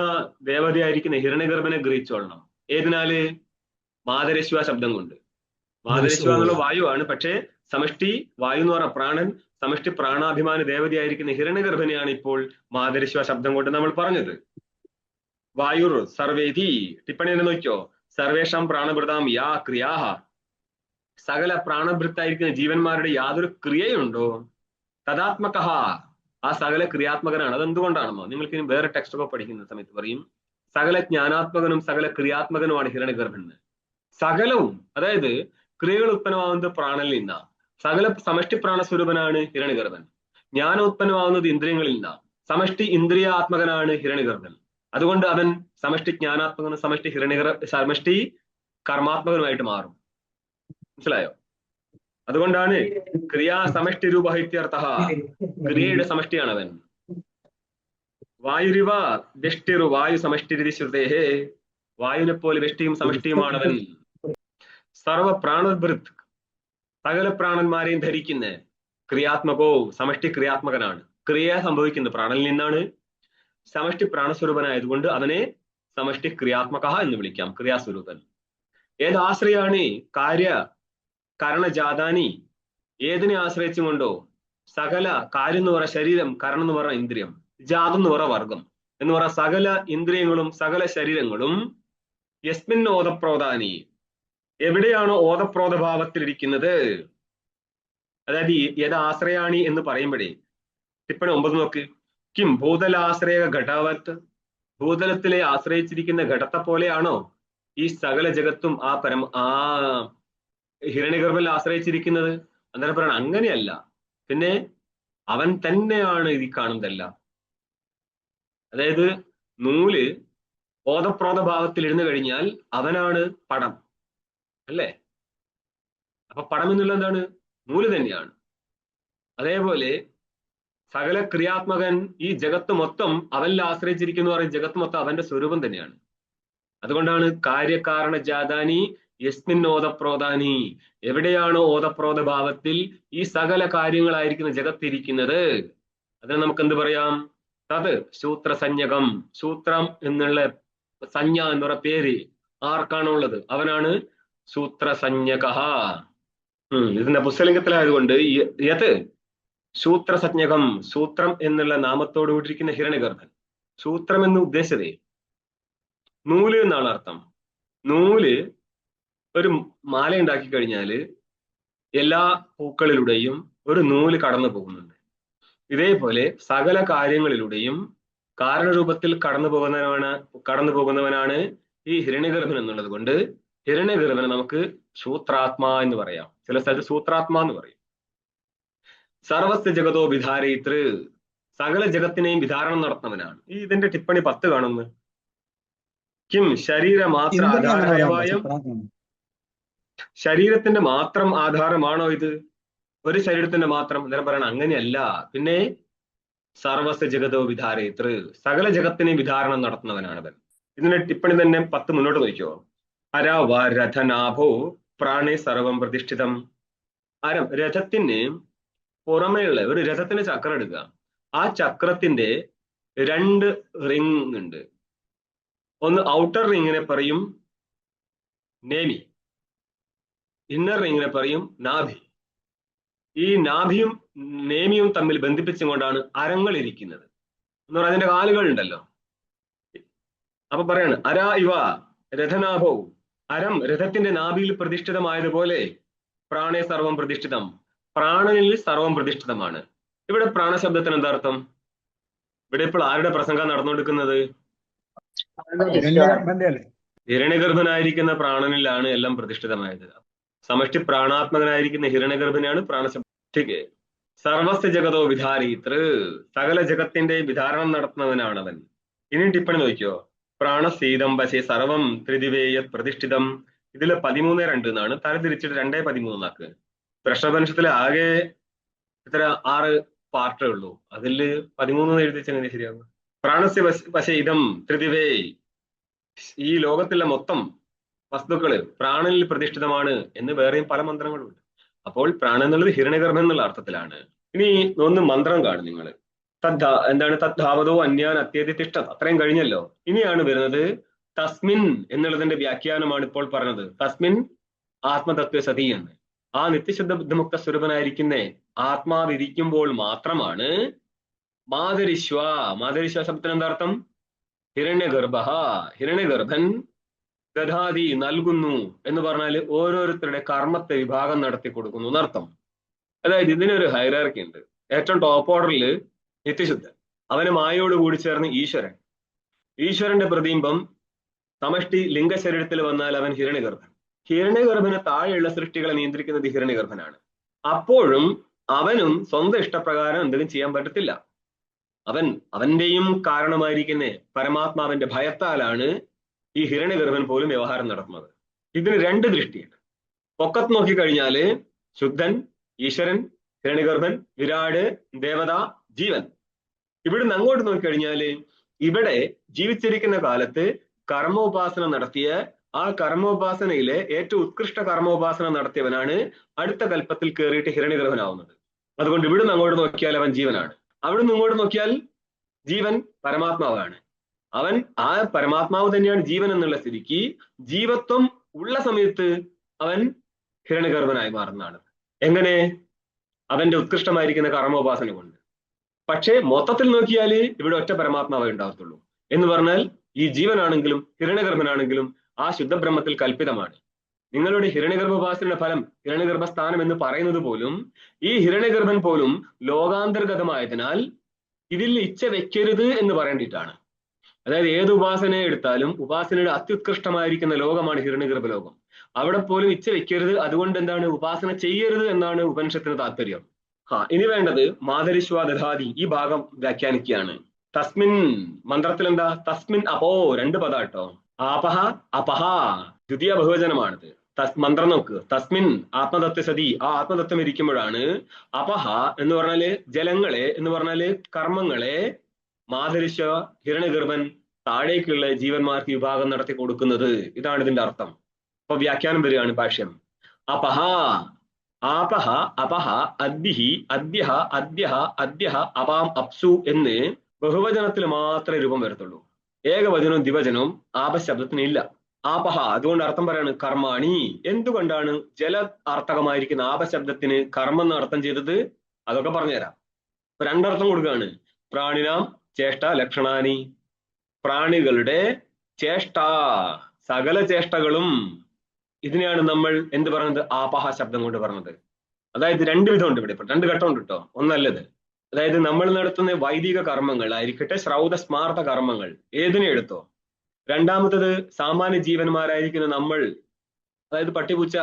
ദേവതയായിരിക്കുന്ന ഹിരണ്യഗർഭനെ ഗ്രഹിച്ചോളണം. ഏതിനാല്? മാതരശ്വ ശബ്ദം കൊണ്ട്. മാതരശ്വ എന്നുള്ള വായുവാണ്, പക്ഷേ സമഷ്ടി വായു എന്ന് പറഞ്ഞ പ്രാണൻ, സമഷ്ടി പ്രാണാഭിമാന ദേവതയായിരിക്കുന്ന ഹിരണ്യഗർഭനെയാണ് ഇപ്പോൾ മാതരശ്വ ശബ്ദം കൊണ്ട് നമ്മൾ പറഞ്ഞത്. വായുർ സർവേതി. ടിപ്പണി തന്നെ നോക്കിയോ. സർവേഷാം പ്രാണഭൃതാം യാ ക്രിയാഹ. സകല പ്രാണഭൃത്തായിരിക്കുന്ന ജീവന്മാരുടെ യാതൊരു ക്രിയയുണ്ടോ? തദാത്മക, ആ സകല ക്രിയാത്മകനാണ്. അതെന്തുകൊണ്ടാണെന്നോ നിങ്ങൾക്ക് ഇനി വേറെ ടെക്സ്റ്റ് ഒക്കെ പഠിക്കുന്ന സമയത്ത് പറയും. സകല ജ്ഞാനാത്മകനും സകല ക്രിയാത്മകനുമാണ് ഹിരണ്യഗർഭൻ. സകലവും, അതായത് ക്രിയകൾ ഉത്പന്നമാവുന്നത് പ്രാണനിൽ നിന്നാണ്. സകല സമഷ്ടി പ്രാണസ്വരൂപനാണ് ഹിരണ്യഗർഭൻ. ജ്ഞാനം ഉത്പന്നമാവുന്നത് ഇന്ദ്രിയങ്ങളിൽ നിന്നാണ്. സമഷ്ടി ഇന്ദ്രിയാത്മകനാണ് ഹിരണ്യഗർഭൻ. അതുകൊണ്ട് അവൻ സമഷ്ടി ജ്ഞാനാത്മകനും സമഷ്ടി കർമാത്മകനുമായിട്ട് മാറും. മനസ്സിലായോ? അതുകൊണ്ടാണ് ക്രിയാ സമഷ്ടി രൂപഹൈത്യർത്ഥ, ക്രിയയുടെ സമഷ്ടിയാണ് അവൻ. വായുരിവ വ്യഷ്ടിരു വായു സമഷ്ടി ശ്രുതേഹേ, വായുവിനെ പോലെ വ്യഷ്ടിയും സമഷ്ടിയുമാണവൻ. സർവ പ്രാണഭൃത്, സകല പ്രാണന്മാരെയും ധരിക്കുന്ന ക്രിയാത്മകോ, സമഷ്ടി ക്രിയാത്മകനാണ്. ക്രിയ സംഭവിക്കുന്നത് പ്രാണനിൽ നിന്നാണ്. സമഷ്ടി പ്രാണസ്വരൂപനായതുകൊണ്ട് അവനെ സമഷ്ടി ക്രിയാത്മക എന്ന് വിളിക്കാം, ക്രിയാസ്വരൂപൻ. ഏതാശ്രയാണ്? കാരണജാതാനി, ഏതിനെ ആശ്രയിച്ചും കൊണ്ടോ? സകല കാര്യം എന്ന് പറയുന്ന ശരീരം, കരണം എന്ന് പറയുന്ന ഇന്ദ്രിയം, ജാതം എന്ന് പറയുന്ന വർഗം എന്ന് പറയുന്ന സകല ഇന്ദ്രിയങ്ങളും സകല ശരീരങ്ങളും യസ്മിൻ ഓതപ്രോതാനി, എവിടെയാണോ ഓതപ്രോതഭാവത്തിലിരിക്കുന്നത്. അതായത് ഏതാശ്രയാണി എന്ന് പറയുമ്പോഴേ ടിപ്പണി 9 നോക്ക്. കിം ഭൂതലാശ്രയ ഘടാവത്ത്, ഭൂതലത്തിലെ ആശ്രയിച്ചിരിക്കുന്ന ഘടത്തെ പോലെയാണോ ഈ സകല ജഗത്തും ആ ഹിരണ്യഗർഭനിൽ ആശ്രയിച്ചിരിക്കുന്നത്? അന്നേരം പറയണം അങ്ങനെയല്ല, പിന്നെ അവൻ തന്നെയാണ് ഇത് കാണുന്നതെല്ലാം. അതായത് നൂല് ഓതപ്രോത ഭാവത്തിൽ ഇരുന്നു കഴിഞ്ഞാൽ അവനാണ് പടം, അല്ലേ? അപ്പൊ പടം എന്നുള്ള എന്താണ്? നൂല് തന്നെയാണ്. അതേപോലെ സകല ക്രിയാത്മകൻ ഈ ജഗത്ത് മൊത്തം അവനിൽ ആശ്രയിച്ചിരിക്കുന്നു പറയും. ജഗത്ത് മൊത്തം അവന്റെ സ്വരൂപം തന്നെയാണ്. അതുകൊണ്ടാണ് കാര്യകാരണ ജാതാനി യസ്മിൻ ഓതപ്രോതാനി, എവിടെയാണോ ഓതപ്രോത ഭാവത്തിൽ ഈ സകല കാര്യങ്ങളായിരിക്കുന്ന ജഗത്തിരിക്കുന്നത്, അതിനെ നമുക്ക് എന്ത് പറയാം? തത് സൂത്രസഞ്ജകം. സൂത്രം എന്നുള്ള സഞ്ജ എന്ന് പറയുന്ന പേര് ആർക്കാണോ ഉള്ളത് അവനാണ് സൂത്രസഞ്ജക. ഇതിന്റെ പുസ്തകലിംഗത്തിലായതുകൊണ്ട് യത് സൂത്രസഞ്ജകം, സൂത്രം എന്നുള്ള നാമത്തോട് കൂടിയിരിക്കുന്ന ഹിരണ്യഗർഭൻ. സൂത്രം എന്ന് ഉദ്ദേശിച്ചതേ നൂല് എന്നാണ് അർത്ഥം. നൂല് ഒരു മാല ഉണ്ടാക്കി കഴിഞ്ഞാൽ എല്ലാ പൂക്കളിലൂടെയും ഒരു നൂല് കടന്നു പോകുന്നുണ്ട്. ഇതേപോലെ സകല കാര്യങ്ങളിലൂടെയും കാരണരൂപത്തിൽ കടന്നു പോകുന്നവനാണ് ഈ ഹിരണ്യഗർഭൻ എന്നുള്ളത് കൊണ്ട് ഹിരണ്യഗർഭനെ നമുക്ക് സൂത്രാത്മാ എന്ന് പറയാം. ചില സ്ഥലത്ത് സൂത്രാത്മാ എന്ന് പറയും. സർവസ്യ ജഗതോ വിധാരയിതൃ, സകല ജഗത്തിനെയും വിധാരണം നടത്തുന്നവനാണ്. ഈ ഇതിന്റെ ടിപ്പണി 10 കാണുന്നു. കിം ശരീര മാത്ര ഇന്ദ്രൻ അങ്ങനെ പറയാൻ ആധാരമയം, പറ്റും. ശരീരത്തിന്റെ മാത്രം ആധാരമാണോ ഇത്? ഒരു ശരീരത്തിന്റെ മാത്രം അന്നേരം പറയണം അങ്ങനെയല്ല. പിന്നെ സർവസ്യ ജഗതോ വിധാരയിതൃ, സകല ജഗത്തിനെയും വിധാരണം നടത്തുന്നവനാണ് അവൻ. ഇതിന്റെ ടിപ്പണി തന്നെ 10 മുന്നോട്ട് നോക്കിയോ. അരവരഥനാഭോ പ്രാണേ സർവം പ്രതിഷ്ഠിതം. അരം, രഥത്തിന് പുറമേയുള്ള ഒരു രഥത്തിന്റെ ചക്രം എടുക്കുക. ആ ചക്രത്തിന്റെ 2 റിങ് ഉണ്ട്. ഒന്ന് ഔട്ടർ റിങ്ങിനെ പറയും നേമി, ഇന്നർ റിങ്ങിനെ പറയും നാഭി. ഈ നാഭിയും നേമിയും തമ്മിൽ ബന്ധിപ്പിച്ചുകൊണ്ടാണ് അരങ്ങൾ ഇരിക്കുന്നത് എന്ന് പറഞ്ഞാൽ അതിന്റെ കാലുകൾ ഉണ്ടല്ലോ. അപ്പൊ പറയാണ് അര ഇവ രഥനാഭോ, അരം രഥത്തിന്റെ നാഭിയിൽ പ്രതിഷ്ഠിതമായതുപോലെ പ്രാണേ സർവം പ്രതിഷ്ഠിതം, പ്രാണനിൽ സർവം പ്രതിഷ്ഠിതമാണ്. ഇവിടെ പ്രാണശബ്ദത്തിന് എന്താ അർത്ഥം? ഇവിടെ ഇപ്പോൾ ആരുടെ പ്രസംഗം നടന്നുകൊടുക്കുന്നത്? ഹിരണ്യഗർഭനായിരിക്കുന്ന പ്രാണനിലാണ് എല്ലാം പ്രതിഷ്ഠിതമായത്. സമഷ്ടി പ്രാണാത്മകനായിരിക്കുന്ന ഹിരണ്യഗർഭനാണ് പ്രാണശബ്ദ. സർവസ്യ ജഗതോ വിധാരയിതൃ, സകല ജഗത്തിന്റെ വിധാരണം നടത്തുന്നവനാണ് അവൻ. ഇനി ടിപ്പണി നോക്കിയോ. പ്രാണസീതം വശേ സർവം ത്രിദിവേയത് പ്രതിഷ്ഠിതം. ഇതില് 13:2 എന്നാണ്, തരംതിരിച്ചിട്ട് 2:13 പ്രശ്നോപനിഷത്തില് ആകെ ഇത്ര 6 പാർട്ടേ ഉള്ളൂ. അതില് 13 എഴുതിച്ച് എങ്ങനെ ശരിയാകും? പ്രാണസ്യ വശേ ഇതം ത്രിദിവേ, ഈ ലോകത്തിലെ മൊത്തം വസ്തുക്കള് പ്രാണനിൽ പ്രതിഷ്ഠിതമാണ് എന്ന് വേറെയും പല മന്ത്രങ്ങളുണ്ട്. അപ്പോൾ പ്രാണൻ എന്നുള്ളത് ഹിരണ്യഗർഭൻ എന്നുള്ള അർത്ഥത്തിലാണ്. ഇനി ഒന്ന് മന്ത്രം കാണും നിങ്ങൾ. എന്താണ്? തദ്ധാവതോ അന്യാൻ അത്യേതി തിഷ്ഠ. അത്രയും കഴിഞ്ഞല്ലോ. ഇനിയാണ് വരുന്നത് തസ്മിൻ എന്നുള്ളതിന്റെ വ്യാഖ്യാനമാണ് ഇപ്പോൾ പറഞ്ഞത്. തസ്മിൻ ആത്മതത്വ സതി എന്ന്. ആ നിത്യശുദ്ധ ബുദ്ധമുക്ത സ്വരൂപനായിരിക്കുന്ന ആത്മാവിരിക്കുമ്പോൾ മാത്രമാണ് മാതരിശ്വ. മാതരിശ്വ ശബ്ദത്തിന് എന്താ അർത്ഥം? ഹിരണ്യഗർഭ, ഹിരണ്യഗർഭൻ ദധാതി നൽകുന്നു എന്ന് പറഞ്ഞാല് ഓരോരുത്തരുടെ കർമ്മത്തെ വിഭാഗം നടത്തി കൊടുക്കുന്നു എന്നർത്ഥം. അതായത് ഇതിനൊരു ഹൈറാർക്കി ഉണ്ട്. ഏറ്റവും ടോപ്പ് ഓർഡറിൽ നിത്യശുദ്ധൻ, അവന് മായയോട് കൂടി ചേർന്ന് ഈശ്വരൻ. ഈശ്വരന്റെ പ്രതിബിംബം സമഷ്ടി ലിംഗശരീരത്തിൽ വന്നാൽ അവൻ ഹിരണ്യഗർഭൻ. ഹിരണ്യഗർഭന് താഴെയുള്ള സൃഷ്ടികളെ നിയന്ത്രിക്കുന്നത് ഹിരണ്യഗർഭനാണ്. അപ്പോഴും അവനും സ്വന്തം ഇഷ്ടപ്രകാരം എന്തെങ്കിലും ചെയ്യാൻ പറ്റത്തില്ല. അവന്റെയും കാരണമായിരിക്കുന്ന പരമാത്മാവിന്റെ ഭയത്താലാണ് ഈ ഹിരണ്യഗർഭൻ പോലും വ്യവഹാരം നടത്തുന്നത്. ഇതിന് 2 ദൃഷ്ടിയുണ്ട്. പൊക്കത്ത് നോക്കിക്കഴിഞ്ഞാല് ശുദ്ധൻ, ഈശ്വരൻ, ഹിരണ്യഗർഭൻ, വിരാട്, ദേവത, ജീവൻ. ഇവിടുന്ന് അങ്ങോട്ട് നോക്കിക്കഴിഞ്ഞാല് ഇവിടെ ജീവിച്ചിരിക്കുന്ന കാലത്ത് കർമ്മോപാസന നടത്തിയ ആ കർമ്മോപാസനയിലെ ഏറ്റവും ഉത്കൃഷ്ട കർമ്മോപാസന നടത്തിയവനാണ് അടുത്ത കൽപ്പത്തിൽ കയറിയിട്ട് ഹിരണ്യഗർഭനാവുന്നത്. അതുകൊണ്ട് ഇവിടുന്ന് അങ്ങോട്ട് നോക്കിയാൽ അവൻ ജീവനാണ്, അവിടുന്ന് ഇങ്ങോട്ട് നോക്കിയാൽ ജീവൻ പരമാത്മാവാണ്. അവൻ ആ പരമാത്മാവ് തന്നെയാണ് ജീവൻ എന്നുള്ള സ്ഥിതിക്ക് ജീവത്വം ഉള്ള സമയത്ത് അവൻ ഹിരണ്യഗർഭനായി മാറുന്നതാണ്. എങ്ങനെ? അവന്റെ ഉത്കൃഷ്ടമായിരിക്കുന്ന കർമ്മോപാസന കൊണ്ട്. പക്ഷേ മൊത്തത്തിൽ നോക്കിയാൽ ഇവിടെ ഒറ്റ പരമാത്മാവേ ഉണ്ടാകത്തുള്ളൂ. എന്ന് പറഞ്ഞാൽ ഈ ജീവനാണെങ്കിലും ഹിരണ്യഗർഭനാണെങ്കിലും ആ ശുദ്ധബ്രഹ്മത്തിൽ കൽപ്പിതമാണ്. നിങ്ങളുടെ ഹിരണ്യഗർഭോപാസനയുടെ ഫലം ഹിരണ്യഗർഭസ്ഥാനം എന്ന് പറയുന്നത് പോലും ഈ ഹിരണ്യഗർഭൻ പോലും ലോകാന്തർഗതമായതിനാൽ ഇതിൽ ഇച്ഛ വെക്കരുത് എന്ന് പറയേണ്ടിയിട്ടാണ്. അതായത് ഏത് ഉപാസനയെ എടുത്താലും ഉപാസനയുടെ അത്യുത്കൃഷ്ടമായിരിക്കുന്ന ലോകമാണ് ഹിരണ്യഗർഭ ലോകം. അവിടെ പോലും ഇച്ഛ വെക്കരുത്. അതുകൊണ്ട് എന്താണ്? ഉപാസന ചെയ്യരുത് എന്നാണ് ഉപനിഷത്തിന് താല്പര്യം. ഇനി വേണ്ടത് മാതരിശ്വ ദധാതി. ഈ ഭാഗം വ്യാഖ്യാനിക്കുകയാണ്. തസ്മിൻ മന്ത്രത്തിൽ എന്താ? തസ്മിൻ അപോ 2 പദം കേട്ടോ. ആപഹ അപഹ ദ്വിതീയ ബഹുവചനമാണിത്. മന്ത്രം നോക്ക്. തസ്മിൻ ആത്മതത്വ സതി, ആ ആത്മതത്വം ഇരിക്കുമ്പോഴാണ് അപഹ എന്ന് പറഞ്ഞാല് ജലങ്ങളെ എന്ന് പറഞ്ഞാല് കർമ്മങ്ങളെ മാതരിശ്വ ഹിരണ്യഗർഭൻ താഴേക്കുള്ള ജീവന്മാർക്ക് വിഭാഗം നടത്തി കൊടുക്കുന്നത്. ഇതാണ് ഇതിന്റെ അർത്ഥം. അപ്പൊ വ്യാഖ്യാനം വരികയാണ് ഭാഷ്യം. അപഹ ആപഹ അപഹ അദ്ഭിഹി അദ്യഹ അദ്യഹ അദ്യഹ അപാം അപ്സു എന്ന് ബഹുവചനത്തിൽ മാത്രമേ രൂപം വരത്തുള്ളൂ. ഏകവചനവും ദ്വിവചനവും ആപശബ്ദത്തിന് ഇല്ല. ആപഹ അതുകൊണ്ട് അർത്ഥം പറയാണ് കർമാണി. എന്തുകൊണ്ടാണ് ജല അർത്ഥകമായിരിക്കുന്ന ആപശബ്ദത്തിന് കർമ്മം എന്ന് അർത്ഥം ചെയ്തത്? അതൊക്കെ പറഞ്ഞുതരാം. 2 അർത്ഥം കൊടുക്കുകയാണ്. പ്രാണിനാം ചേഷ്ട ലക്ഷണാനി, പ്രാണികളുടെ ചേഷ്ട, സകല ചേഷ്ടകളും. ഇതിനെയാണ് നമ്മൾ എന്ത് പറയുന്നത്? ആപഹ ശബ്ദം കൊണ്ട് പറഞ്ഞത്. അതായത് 2 വിധമുണ്ട് ഇവിടെ. 2 ഘട്ടമുണ്ട് കേട്ടോ. ഒന്നല്ലത്. അതായത് നമ്മൾ നടത്തുന്ന വൈദിക കർമ്മങ്ങൾ ആയിരിക്കട്ടെ, ശ്രൗത സ്മാർത്ഥ കർമ്മങ്ങൾ, ഏതിനെ എടുത്തോ. രണ്ടാമത്തത് സാമാന്യ ജീവന്മാരായിരിക്കുന്ന നമ്മൾ, അതായത് പട്ടിപൂച്ച,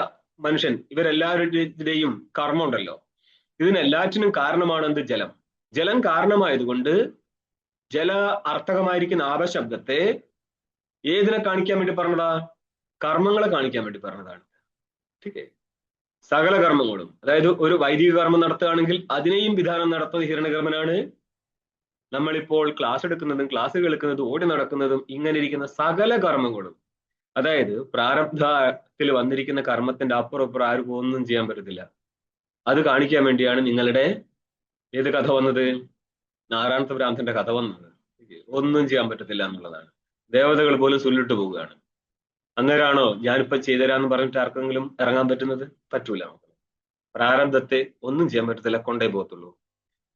മനുഷ്യൻ, ഇവരെല്ലാവരുടെയും കർമ്മം ഉണ്ടല്ലോ. ഇതിനെല്ലാറ്റിനും കാരണമാണ് എന്ത്? ജലം. ജലം കാരണമായതുകൊണ്ട് ജല അർത്ഥകമായിരിക്കുന്ന ആപശബ്ദത്തെ ഏതിനെ കാണിക്കാൻ വേണ്ടി പറഞ്ഞതാ? കർമ്മങ്ങളെ കാണിക്കാൻ വേണ്ടി പറഞ്ഞതാണ്. ഓക്കെ. സകല കർമ്മങ്ങളും, അതായത് ഒരു വൈദിക കർമ്മം നടത്തുകയാണെങ്കിൽ അതിനെയും വിധാനം നടത്തുന്നത് ഹിരണ്യകർമ്മനാണ്. നമ്മളിപ്പോൾ ക്ലാസ് എടുക്കുന്നതും ക്ലാസ് കേൾക്കുന്നതും ഓടി നടക്കുന്നതും ഇങ്ങനെ ഇരിക്കുന്ന സകല കർമ്മങ്ങളും, അതായത് പ്രാരബ്ധത്തിൽ വന്നിരിക്കുന്ന കർമ്മത്തിന്റെ അപ്പുറം ആർക്കും ഒന്നും ചെയ്യാൻ പറ്റത്തില്ല. അത് കാണിക്കാൻ വേണ്ടിയാണ് നിങ്ങളുടെ ഏത് കഥ വന്നത്? നാരായണ ഭ്രാന്തന്റെ കഥ വന്നത്. ഒന്നും ചെയ്യാൻ പറ്റത്തില്ല എന്നുള്ളതാണ്. ദേവതകൾ പോലും സുല്ലിട്ട് പോവുകയാണ്. അന്നേരമാണോ ഞാനിപ്പോ ചെയ്തുതരാന്ന് പറഞ്ഞിട്ട് ആർക്കെങ്കിലും ഇറങ്ങാൻ പറ്റുന്നത്? പറ്റൂല. പ്രാരബ്ധത്തെ ഒന്നും ചെയ്യാൻ പറ്റത്തില്ല, കൊണ്ടേ പോകത്തുള്ളൂ.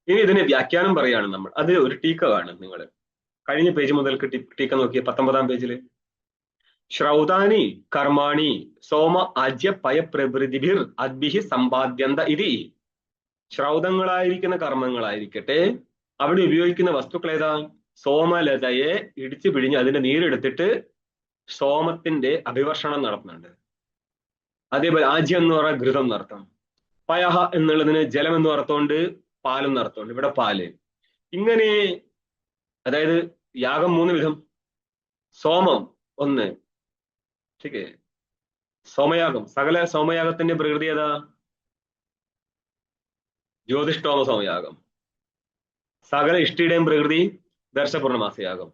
ഇനി ഇതിന് വ്യാഖ്യാനം പറയാണ് നമ്മൾ. അത് ഒരു ടീക്ക കാണും. നിങ്ങൾ കഴിഞ്ഞ പേജ് മുതൽക്ക് ടീക്ക നോക്കിയ 19-ാം പേജില് ശ്രൗതാനി കർമാണി സോമ ആജ്യ പയ പ്രഭൃതിഭിർ അദ്ഭിഹി സമ്പാദ്യന്ത ഇതി. ശ്രൗതങ്ങളായിരിക്കുന്ന കർമ്മങ്ങളായിരിക്കട്ടെ, അവിടെ ഉപയോഗിക്കുന്ന വസ്തുക്കൾ ഏതാ? സോമലതയെ ഇടിച്ചു പിഴിഞ്ഞ് അതിന്റെ നീരെടുത്തിട്ട് സോമത്തിന്റെ അഭിവർഷണം നടത്തുന്നുണ്ട്. അതേപോലെ ആജ്യം എന്ന് പറഞ്ഞാൽ ഘൃതം എന്നർത്ഥം. പയഹ എന്നുള്ളതിന് ജലം എന്ന് അർത്ഥമുണ്ട്, പാലും എന്നർത്ഥമുണ്ട്. ഇവിടെ പാല്. ഇങ്ങനെ അതായത് യാഗം 3 വിധം. സോമം 1. ശരി. സോമയാഗം, സകല സോമയാഗത്തിന്റെ പ്രകൃതി ഏതാ? ജ്യോതിഷ്ഠോമ സോമയാഗം. സകല ഇഷ്ടിയുടെയും പ്രകൃതി ദർശപൂർണമാസയാഗം.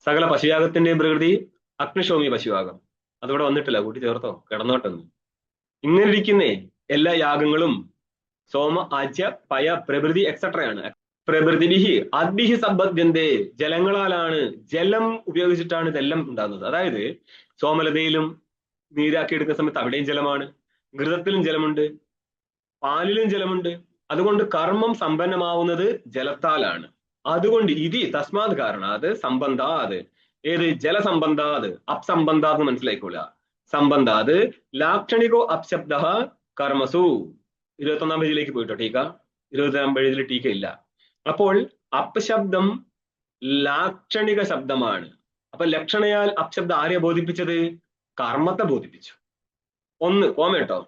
സകല പശുയാഗത്തിന്റെയും പ്രകൃതി അഗ്നിശോമി പശുയാഗം. അതിവിടെ വന്നിട്ടില്ല, കൂട്ടി ചേർത്തോ, കിടന്നോട്ടെന്ന്. ഇങ്ങനെ ഇരിക്കുന്നേ എല്ലാ യാഗങ്ങളും സോമ ആജ്യ പയ പ്രഭൃതി എക്സെട്രയാണ്. പ്രഭൃതിഭിഹി അദ്ഭിഹി സമ്പദ്യന്തേ, ജലങ്ങളാലാണ്, ജലം ഉപയോഗിച്ചിട്ടാണ് ഇതെല്ലാം ഉണ്ടാകുന്നത്. അതായത് സോമലതയിലും നീരാക്കി എടുക്കുന്ന സമയത്ത് അവിടെയും ജലമാണ്, ഘൃതത്തിലും ജലമുണ്ട്, പാലിലും ജലമുണ്ട്. അതുകൊണ്ട് കർമ്മം സമ്പന്നമാവുന്നത് ജലത്താലാണ്. അതുകൊണ്ട് ഇതി തസ്മാത് കാരണാത് സംബന്ധാത്. ഏത്? ജലസംബന്ധാത്. അപ്സംബന്ധാത് മനസ്സിലായിക്കോള. സംബന്ധാത് ലാക്ഷണികോ അപ്ശബ്ദ കർമ്മസു. 21-ാം പേജിലേക്ക് പോയിട്ടോ ടീക്ക. 22-ാം പേജിൽ ടീക്ക ഇല്ല. അപ്പോൾ അപ്ശബ്ദം ലാക്ഷണിക ശബ്ദമാണ്. അപ്പൊ ലക്ഷണയാൽ അപ്ശബ്ദം ആരെയാ ബോധിപ്പിച്ചത്? കർമ്മത്തെ ബോധിപ്പിച്ചു. 1 കോമേട്ടോ.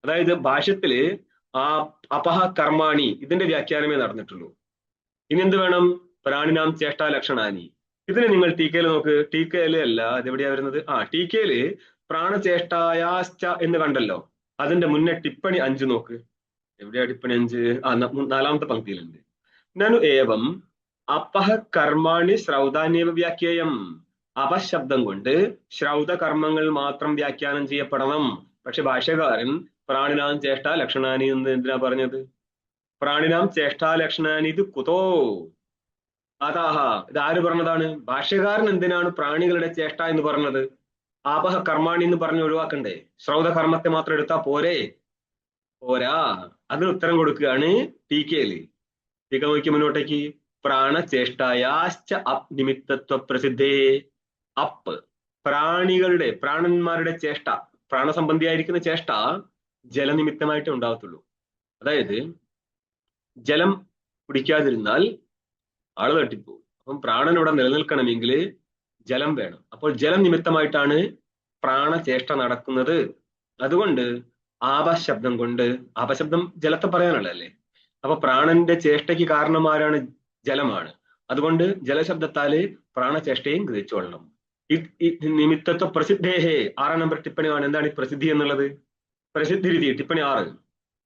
അതായത് ഭാഷ്യത്തില് ആ അപഹ കർമാണി ഇതിന്റെ വ്യാഖ്യാനമേ നടന്നിട്ടുള്ളൂ. ഇനി എന്ത് വേണം? പ്രാണിനാം ചേഷ്ടാ ലക്ഷണാനി. ഇതിന് നിങ്ങൾ ടീക്കയിൽ നോക്ക്. ടീക്കയില് അല്ല, അതെവിടെയാ വരുന്നത്? ടീക്കയില് പ്രാണചേഷ്ടായാശ്ച എന്ന് കണ്ടല്ലോ. അതിന്റെ മുന്നേ ടിപ്പണി 5 നോക്ക്. എവിടെയാ ടിപ്പണി 5? 4-ാമത്തെ പങ്ക്തിയിലുണ്ട്. നനു ഏവം അപഹ കർമാണി ശ്രൗതാന്യവ വ്യാഖ്യേയം. അപശബ്ദം കൊണ്ട് ശ്രൗത കർമ്മങ്ങൾ മാത്രം വ്യാഖ്യാനം ചെയ്യപ്പെടണം. പക്ഷെ ഭാഷ്യകാരൻ പ്രാണിനാം ചേഷ്ടാ ലക്ഷണാനി എന്ന് എന്തിനാ പറഞ്ഞത്? പ്രാണിനാം ചേഷ്ടാ ലക്ഷണാനി ഇത് കുതോ അതാഹ. ഇത് ആര് പറഞ്ഞതാണ്? ഭാഷ്യകാരൻ എന്തിനാണ് പ്രാണികളുടെ ചേഷ്ട എന്ന് പറഞ്ഞത്? ആപഹ കർമാണി എന്ന് പറഞ്ഞ് ഒഴിവാക്കണ്ടേ? ശ്രൗത കർമ്മത്തെ മാത്രം എടുത്താ പോരെ? പോരാ. അതിന് ഉത്തരം കൊടുക്കുകയാണ് ടീക്കയില്. ടീക്ക നോക്കി മുന്നോട്ടേക്ക്. പ്രാണചേഷ്ടായാശ്ച അപ് നിമിത്തത്വ പ്രസിദ്ധേ. അപ്പ് പ്രാണികളുടെ, പ്രാണന്മാരുടെ ചേഷ്ട, പ്രാണസംബന്ധിയായിരിക്കുന്ന ചേഷ്ട ജലനിമിത്തമായിട്ടേ ഉണ്ടാകത്തുള്ളൂ. അതായത് ജലം കുടിക്കാതിരുന്നാൽ ആള് തട്ടിപ്പോവും. അപ്പം പ്രാണൻ ഇവിടെ നിലനിൽക്കണമെങ്കിൽ ജലം വേണം. അപ്പോൾ ജലം നിമിത്തമായിട്ടാണ് പ്രാണചേഷ്ട നടക്കുന്നത്. അതുകൊണ്ട് ആപശബ്ദം കൊണ്ട്, ആപശബ്ദം ജലത്തെ പറയാനുള്ളതല്ലേ, അപ്പൊ പ്രാണന്റെ ചേഷ്ടയ്ക്ക് കാരണം ആരാണ്? ജലമാണ്. അതുകൊണ്ട് ജലശബ്ദത്താല് പ്രാണചേഷ്ടയും ഗ്രഹിച്ചോളണം. ഈ നിമിത്തത്വ പ്രസിദ്ധേഹേ 6-ാം നമ്പർ ടിപ്പണിയാണ്. എന്താണ് ഈ പ്രസിദ്ധി എന്നുള്ളത്? പ്രസിദ്ധി രീതി ടിപ്പണി 6.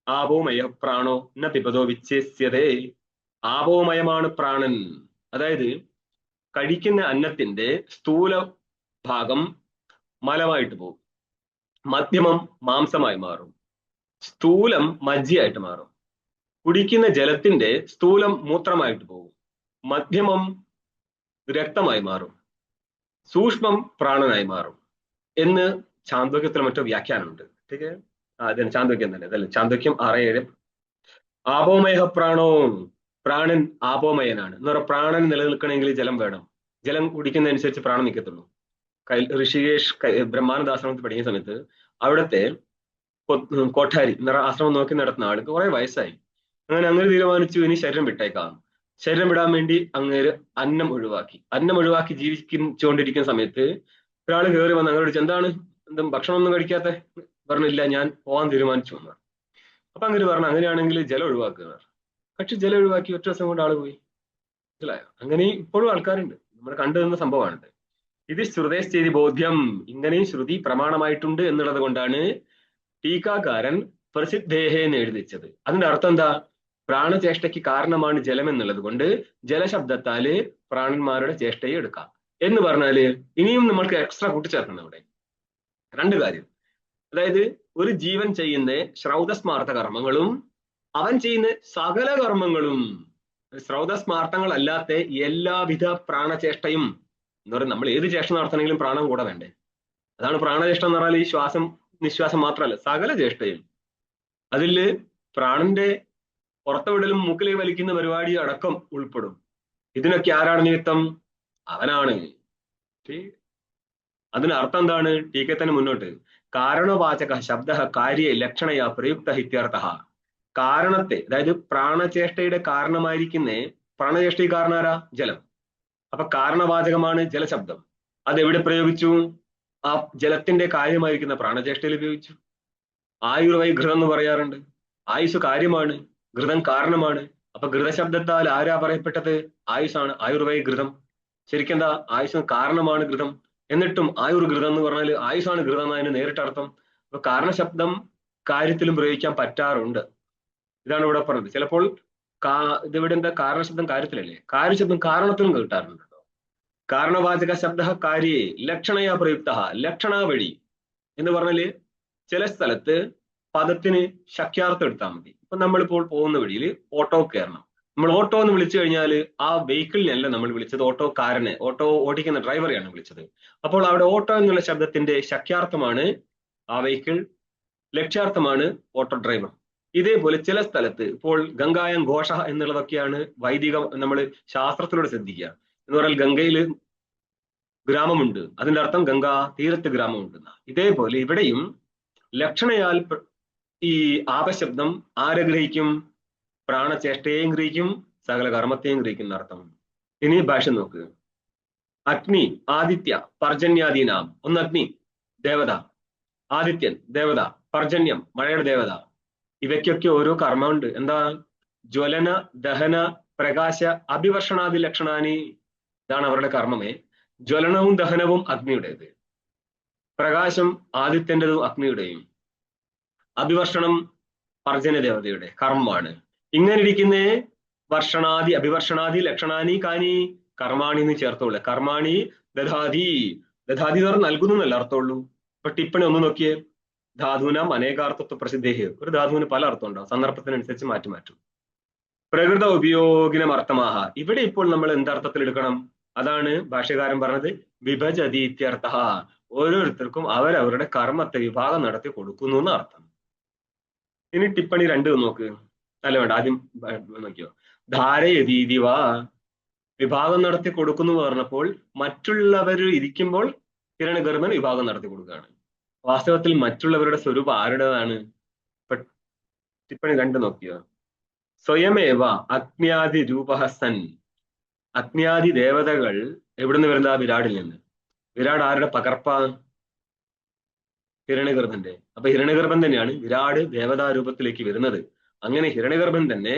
ആപോമയ പ്രാണോ ന പിബതോ വിച്ഛേസ്യതേ. ആപോമയമാണ് പ്രാണൻ. അതായത് കഴിക്കുന്ന അന്നത്തിന്റെ സ്ഥൂല ഭാഗം മലമായിട്ട് പോകും, മധ്യമം മാംസമായി മാറും, സ്ഥൂലം മജ്ജിയായിട്ട് മാറും. കുടിക്കുന്ന ജലത്തിന്റെ സ്ഥൂലം മൂത്രമായിട്ട് പോകും, മധ്യമം രക്തമായി മാറും, സൂക്ഷ്മം പ്രാണനായി മാറും എന്ന് ചാന്തോക്യത്തിൽ മറ്റോ വ്യാഖ്യാനമുണ്ട്. ठीक है, അതിന് ചാന്തോക്യം തന്നെ, അതല്ല ചാന്തോക്യം 6:7. ആപോമയ പ്രാണോ, പ്രാണൻ ആപോമയനാണ് എന്ന് പറഞ്ഞാൽ പ്രാണൻ നിലനിൽക്കണമെങ്കിൽ ജലം വേണം. ജലം കുടിക്കുന്നതനുസരിച്ച് പ്രാണൻ നിൽക്കത്തുള്ളൂ. ഋഷികേഷ് ബ്രഹ്മാനന്ദാശ്രമത്തിൽ പഠിക്കുന്ന സമയത്ത് അവിടുത്തെ കോഠാരി എന്ന് പറഞ്ഞ ആശ്രമം നോക്കി നടത്തുന്ന ആൾക്ക് കുറെ വയസ്സായി. അങ്ങനെ തീരുമാനിച്ചു ഇനി ശരീരം വിട്ടേക്കാം. ശരീരം വിടാൻ വേണ്ടി അങ്ങേര് അന്നം ഒഴിവാക്കി ജീവിച്ചുകൊണ്ടിരിക്കുന്ന സമയത്ത് ഒരാൾ കയറി വന്ന് അങ്ങനെ എന്താണ് ഭക്ഷണം ഒന്നും കഴിക്കാത്ത? പറഞ്ഞില്ല, ഞാൻ പോകാൻ തീരുമാനിച്ചു എന്നാണ്. അപ്പൊ അങ്ങനെ പറഞ്ഞു, അങ്ങനെയാണെങ്കിൽ ജലം ഒഴിവാക്കുക. പക്ഷെ ജലം ഒഴിവാക്കി ഒറ്റ ദിവസം കൊണ്ട് ആള് പോയി. മനസ്സിലായോ? അങ്ങനെ ഇപ്പോഴും ആൾക്കാരുണ്ട്, നമ്മൾ കണ്ടുവന്ന സംഭവമാണിത്. ഇത് ശ്രുതേശ്ചേരി ബോധ്യം, ഇങ്ങനെയും ശ്രുതി പ്രമാണമായിട്ടുണ്ട് എന്നുള്ളത് കൊണ്ടാണ് ടീക്കാകാരൻ പ്രസിദ്ധേഹ എന്ന് എഴുതിച്ചത്. അതിന്റെ അർത്ഥം എന്താ? പ്രാണചേഷ്ടയ്ക്ക് കാരണമാണ് ജലം എന്നുള്ളത് കൊണ്ട് ജലശബ്ദത്താല് പ്രാണന്മാരുടെ ചേഷ്ടയെ എടുക്കാം എന്ന് പറഞ്ഞാല് ഇനിയും നമ്മൾക്ക് എക്സ്ട്രാ കൂട്ടിച്ചേർക്കണം ഇവിടെ രണ്ട് കാര്യം. അതായത് ഒരു ജീവൻ ചെയ്യുന്ന ശ്രൗതസ്മാർത്ഥ കർമ്മങ്ങളും അവൻ ചെയ്യുന്ന സകല കർമ്മങ്ങളും, ശ്രൗതസ്മാർത്ഥങ്ങൾ അല്ലാത്ത എല്ലാവിധ പ്രാണചേഷ്ടയും എന്ന് പറയുന്നത്, നമ്മൾ ഏത് ചേഷ്ട നടത്തണമെങ്കിലും പ്രാണം കൂടെ വേണ്ടേ? അതാണ് പ്രാണചേഷ്ട എന്ന് പറഞ്ഞാൽ ഈ ശ്വാസം നിശ്വാസം മാത്രമല്ല, സകല ചേഷ്ടയും. അതില് പ്രാണന്റെ പുറത്തുവിടലും മൂക്കിലേക്ക് വലിക്കുന്ന പരിപാടി അടക്കം ഉൾപ്പെടും. ഇതിനൊക്കെ ആരാണ് നിമിത്തം? അവനാണ്. അതിനർത്ഥം എന്താണ്? ടീക്കെ തന്നെ മുന്നോട്ട്, കാരണവാചക ശബ്ദ കാര്യ ലക്ഷണയ പ്രയുക്ത ഇത്യർത്ഥ. കാരണത്തെ, അതായത് പ്രാണചേഷ്ടയുടെ കാരണമായിരിക്കുന്ന, പ്രാണചേഷ്ട കാരണം ആരാ? ജലം. അപ്പൊ കാരണവാചകമാണ് ജലശബ്ദം. അതെവിടെ പ്രയോഗിച്ചു? ആ ജലത്തിന്റെ കാര്യമായിരിക്കുന്ന പ്രാണചേഷ്ടയിൽ ഉപയോഗിച്ചു. ആയുർവൈ ഘൃതം എന്ന് പറയാറുണ്ട്. ആയുസ് കാര്യമാണ്, ഘൃതം കാരണമാണ്. അപ്പൊ ഘൃതശബ്ദത്താൽ ആരാ പറയപ്പെട്ടത്? ആയുസാണ്. ആയുർവൈ ഘൃതം. ശരിക്കും എന്താ? ആയുസ് കാരണമാണ് ഘൃതം. എന്നിട്ടും ആയുർ ഘൃതം എന്ന് പറഞ്ഞാൽ ആയുസാണ് ഘൃതം എന്നതിന് നേരിട്ട് അർത്ഥം. അപ്പൊ കാരണശബ്ദം കാര്യത്തിലും പ്രയോഗിക്കാൻ പറ്റാറുണ്ട്. ഇതാണ് ഇവിടെ പറഞ്ഞത്. ചിലപ്പോൾ ഇതിവിടെ എന്താ? കാരണശബ്ദം കാര്യത്തിലല്ലേ, കാര്യശബ്ദം കാരണത്തിലും കിട്ടാറുണ്ട്. കാരണവാചക ശബ്ദ കാര്യേ ലക്ഷണയാ പ്രയുക്ത, ലക്ഷണ വഴി എന്ന് പറഞ്ഞാല് ചില സ്ഥലത്ത് പദത്തിന് ശക്യാർത്ഥം എടുത്താൽ മതി. ഇപ്പൊ നമ്മളിപ്പോൾ പോകുന്ന വഴിയിൽ ഓട്ടോ കയറണം. നമ്മൾ ഓട്ടോ എന്ന് വിളിച്ചു കഴിഞ്ഞാൽ ആ വെഹിക്കിളിനല്ല നമ്മൾ വിളിച്ചത്, ഓട്ടോക്കാരനെ, ഓട്ടോ ഓടിക്കുന്ന ഡ്രൈവറെയാണ് വിളിച്ചത്. അപ്പോൾ അവിടെ ഓട്ടോ എന്നുള്ള ശബ്ദത്തിന്റെ ശക്യാർത്ഥമാണ് ആ വെഹിക്കിൾ, ലക്ഷ്യാർത്ഥമാണ് ഓട്ടോ ഡ്രൈവർ. ഇതേപോലെ ചില സ്ഥലത്ത് ഇപ്പോൾ ഗംഗായം ഘോഷ എന്നുള്ളതൊക്കെയാണ് വൈദിക നമ്മൾ ശാസ്ത്രത്തിലൂടെ ശ്രദ്ധിക്കുക. എന്ന് പറഞ്ഞാൽ ഗംഗയിൽ ഗ്രാമമുണ്ട്, അതിന്റെ അർത്ഥം ഗംഗാ തീരത്ത് ഗ്രാമമുണ്ട്. ഇതേപോലെ ഇവിടെയും ലക്ഷണയാൽ ഈ ആപശബ്ദം ആരെ ഗ്രഹിക്കും? പ്രാണചേഷ്ടയെയും ഗ്രഹിക്കും, സകല കർമ്മത്തെയും ഗ്രഹിക്കുന്ന അർത്ഥം. ഇനി ഭാഷ നോക്ക്. അഗ്നി, ആദിത്യ, പർജന്യാദീനാം. ഒന്ന് അഗ്നി ദേവത, ആദിത്യൻ ദേവത, പർജന്യം മഴയുടെ ദേവത. ഇവയ്ക്കൊക്കെ ഓരോ കർമ്മമുണ്ട്. എന്താ? ജ്വലന, ദഹന, പ്രകാശ, അഭിവർഷണാദി ലക്ഷണാനി. ഇതാണ് അവരുടെ കർമ്മമേ. ജ്വലനവും ദഹനവും അഗ്നിയുടേത്, പ്രകാശം ആദിത്യൻ്റെതും അഗ്നിയുടെയും, അഭിവർഷണം പർജന്യ ദേവതയുടെ കർമ്മമാണ്. ഇങ്ങനെ ഇരിക്കുന്ന വർഷണാദി അഭിവർഷണാദി ലക്ഷണാനി കാനി കർമാണി എന്ന് ചേർത്തുള്ളൂ. കർമാണി ദധാതി, ദധാതി എന്ന് പറഞ്ഞാൽ നൽകുന്നു എന്നല്ല അർത്ഥമുള്ളൂ. ഇപ്പൊ ടിപ്പണി ഒന്ന് നോക്കിയേ. ധാതുവിനാം അനേകാർത്ഥത്വ പ്രസിദ്ധേഹി. ഒരു ധാതുവിന് പല അർത്ഥം ഉണ്ടാവും, സന്ദർഭത്തിനനുസരിച്ച് മാറ്റും. പ്രകൃത ഉപയോഗിനം അർത്ഥമാഹ. ഇവിടെ ഇപ്പോൾ നമ്മൾ എന്തർത്ഥത്തിൽ എടുക്കണം? അതാണ് ഭാഷ്യകാരൻ പറഞ്ഞത്, വിഭജതി ഇത്യർത്ഥ. ഓരോരുത്തർക്കും അവരവരുടെ കർമ്മത്തെ വിഭാഗം നടത്തി കൊടുക്കുന്നു എന്ന അർത്ഥം. ഇനി ടിപ്പണി 2 നോക്ക്. അല്ല വേണ്ട, ആദ്യം നോക്കിയോ. ധാരയതീതിവ, വിഭാഗം നടത്തി കൊടുക്കുന്നു പറഞ്ഞപ്പോൾ മറ്റുള്ളവർ ഇരിക്കുമ്പോൾ ഹിരണ്യഗർഭൻ വിഭാഗം നടത്തി കൊടുക്കുകയാണ്. വാസ്തവത്തിൽ മറ്റുള്ളവരുടെ സ്വരൂപം ആരുടേതാണ്? ടിപ്പണി 2 നോക്കിയോ. സ്വയമേവ അഗ്ന്യാദി രൂപഹസൻ. അഗ്ന്യാദി ദേവതകൾ എവിടുന്ന് വരുന്ന? വിരാടിൽ നിന്ന്. വിരാട് ആരുടെ പകർപ്പാ? ഹിരണ്യഗർഭന്റെ. അപ്പൊ ഹിരണ്യഗർഭൻ തന്നെയാണ് വിരാട് ദേവതാ രൂപത്തിലേക്ക് വരുന്നത്. അങ്ങനെ ഹിരണ്യഗർഭൻ തന്നെ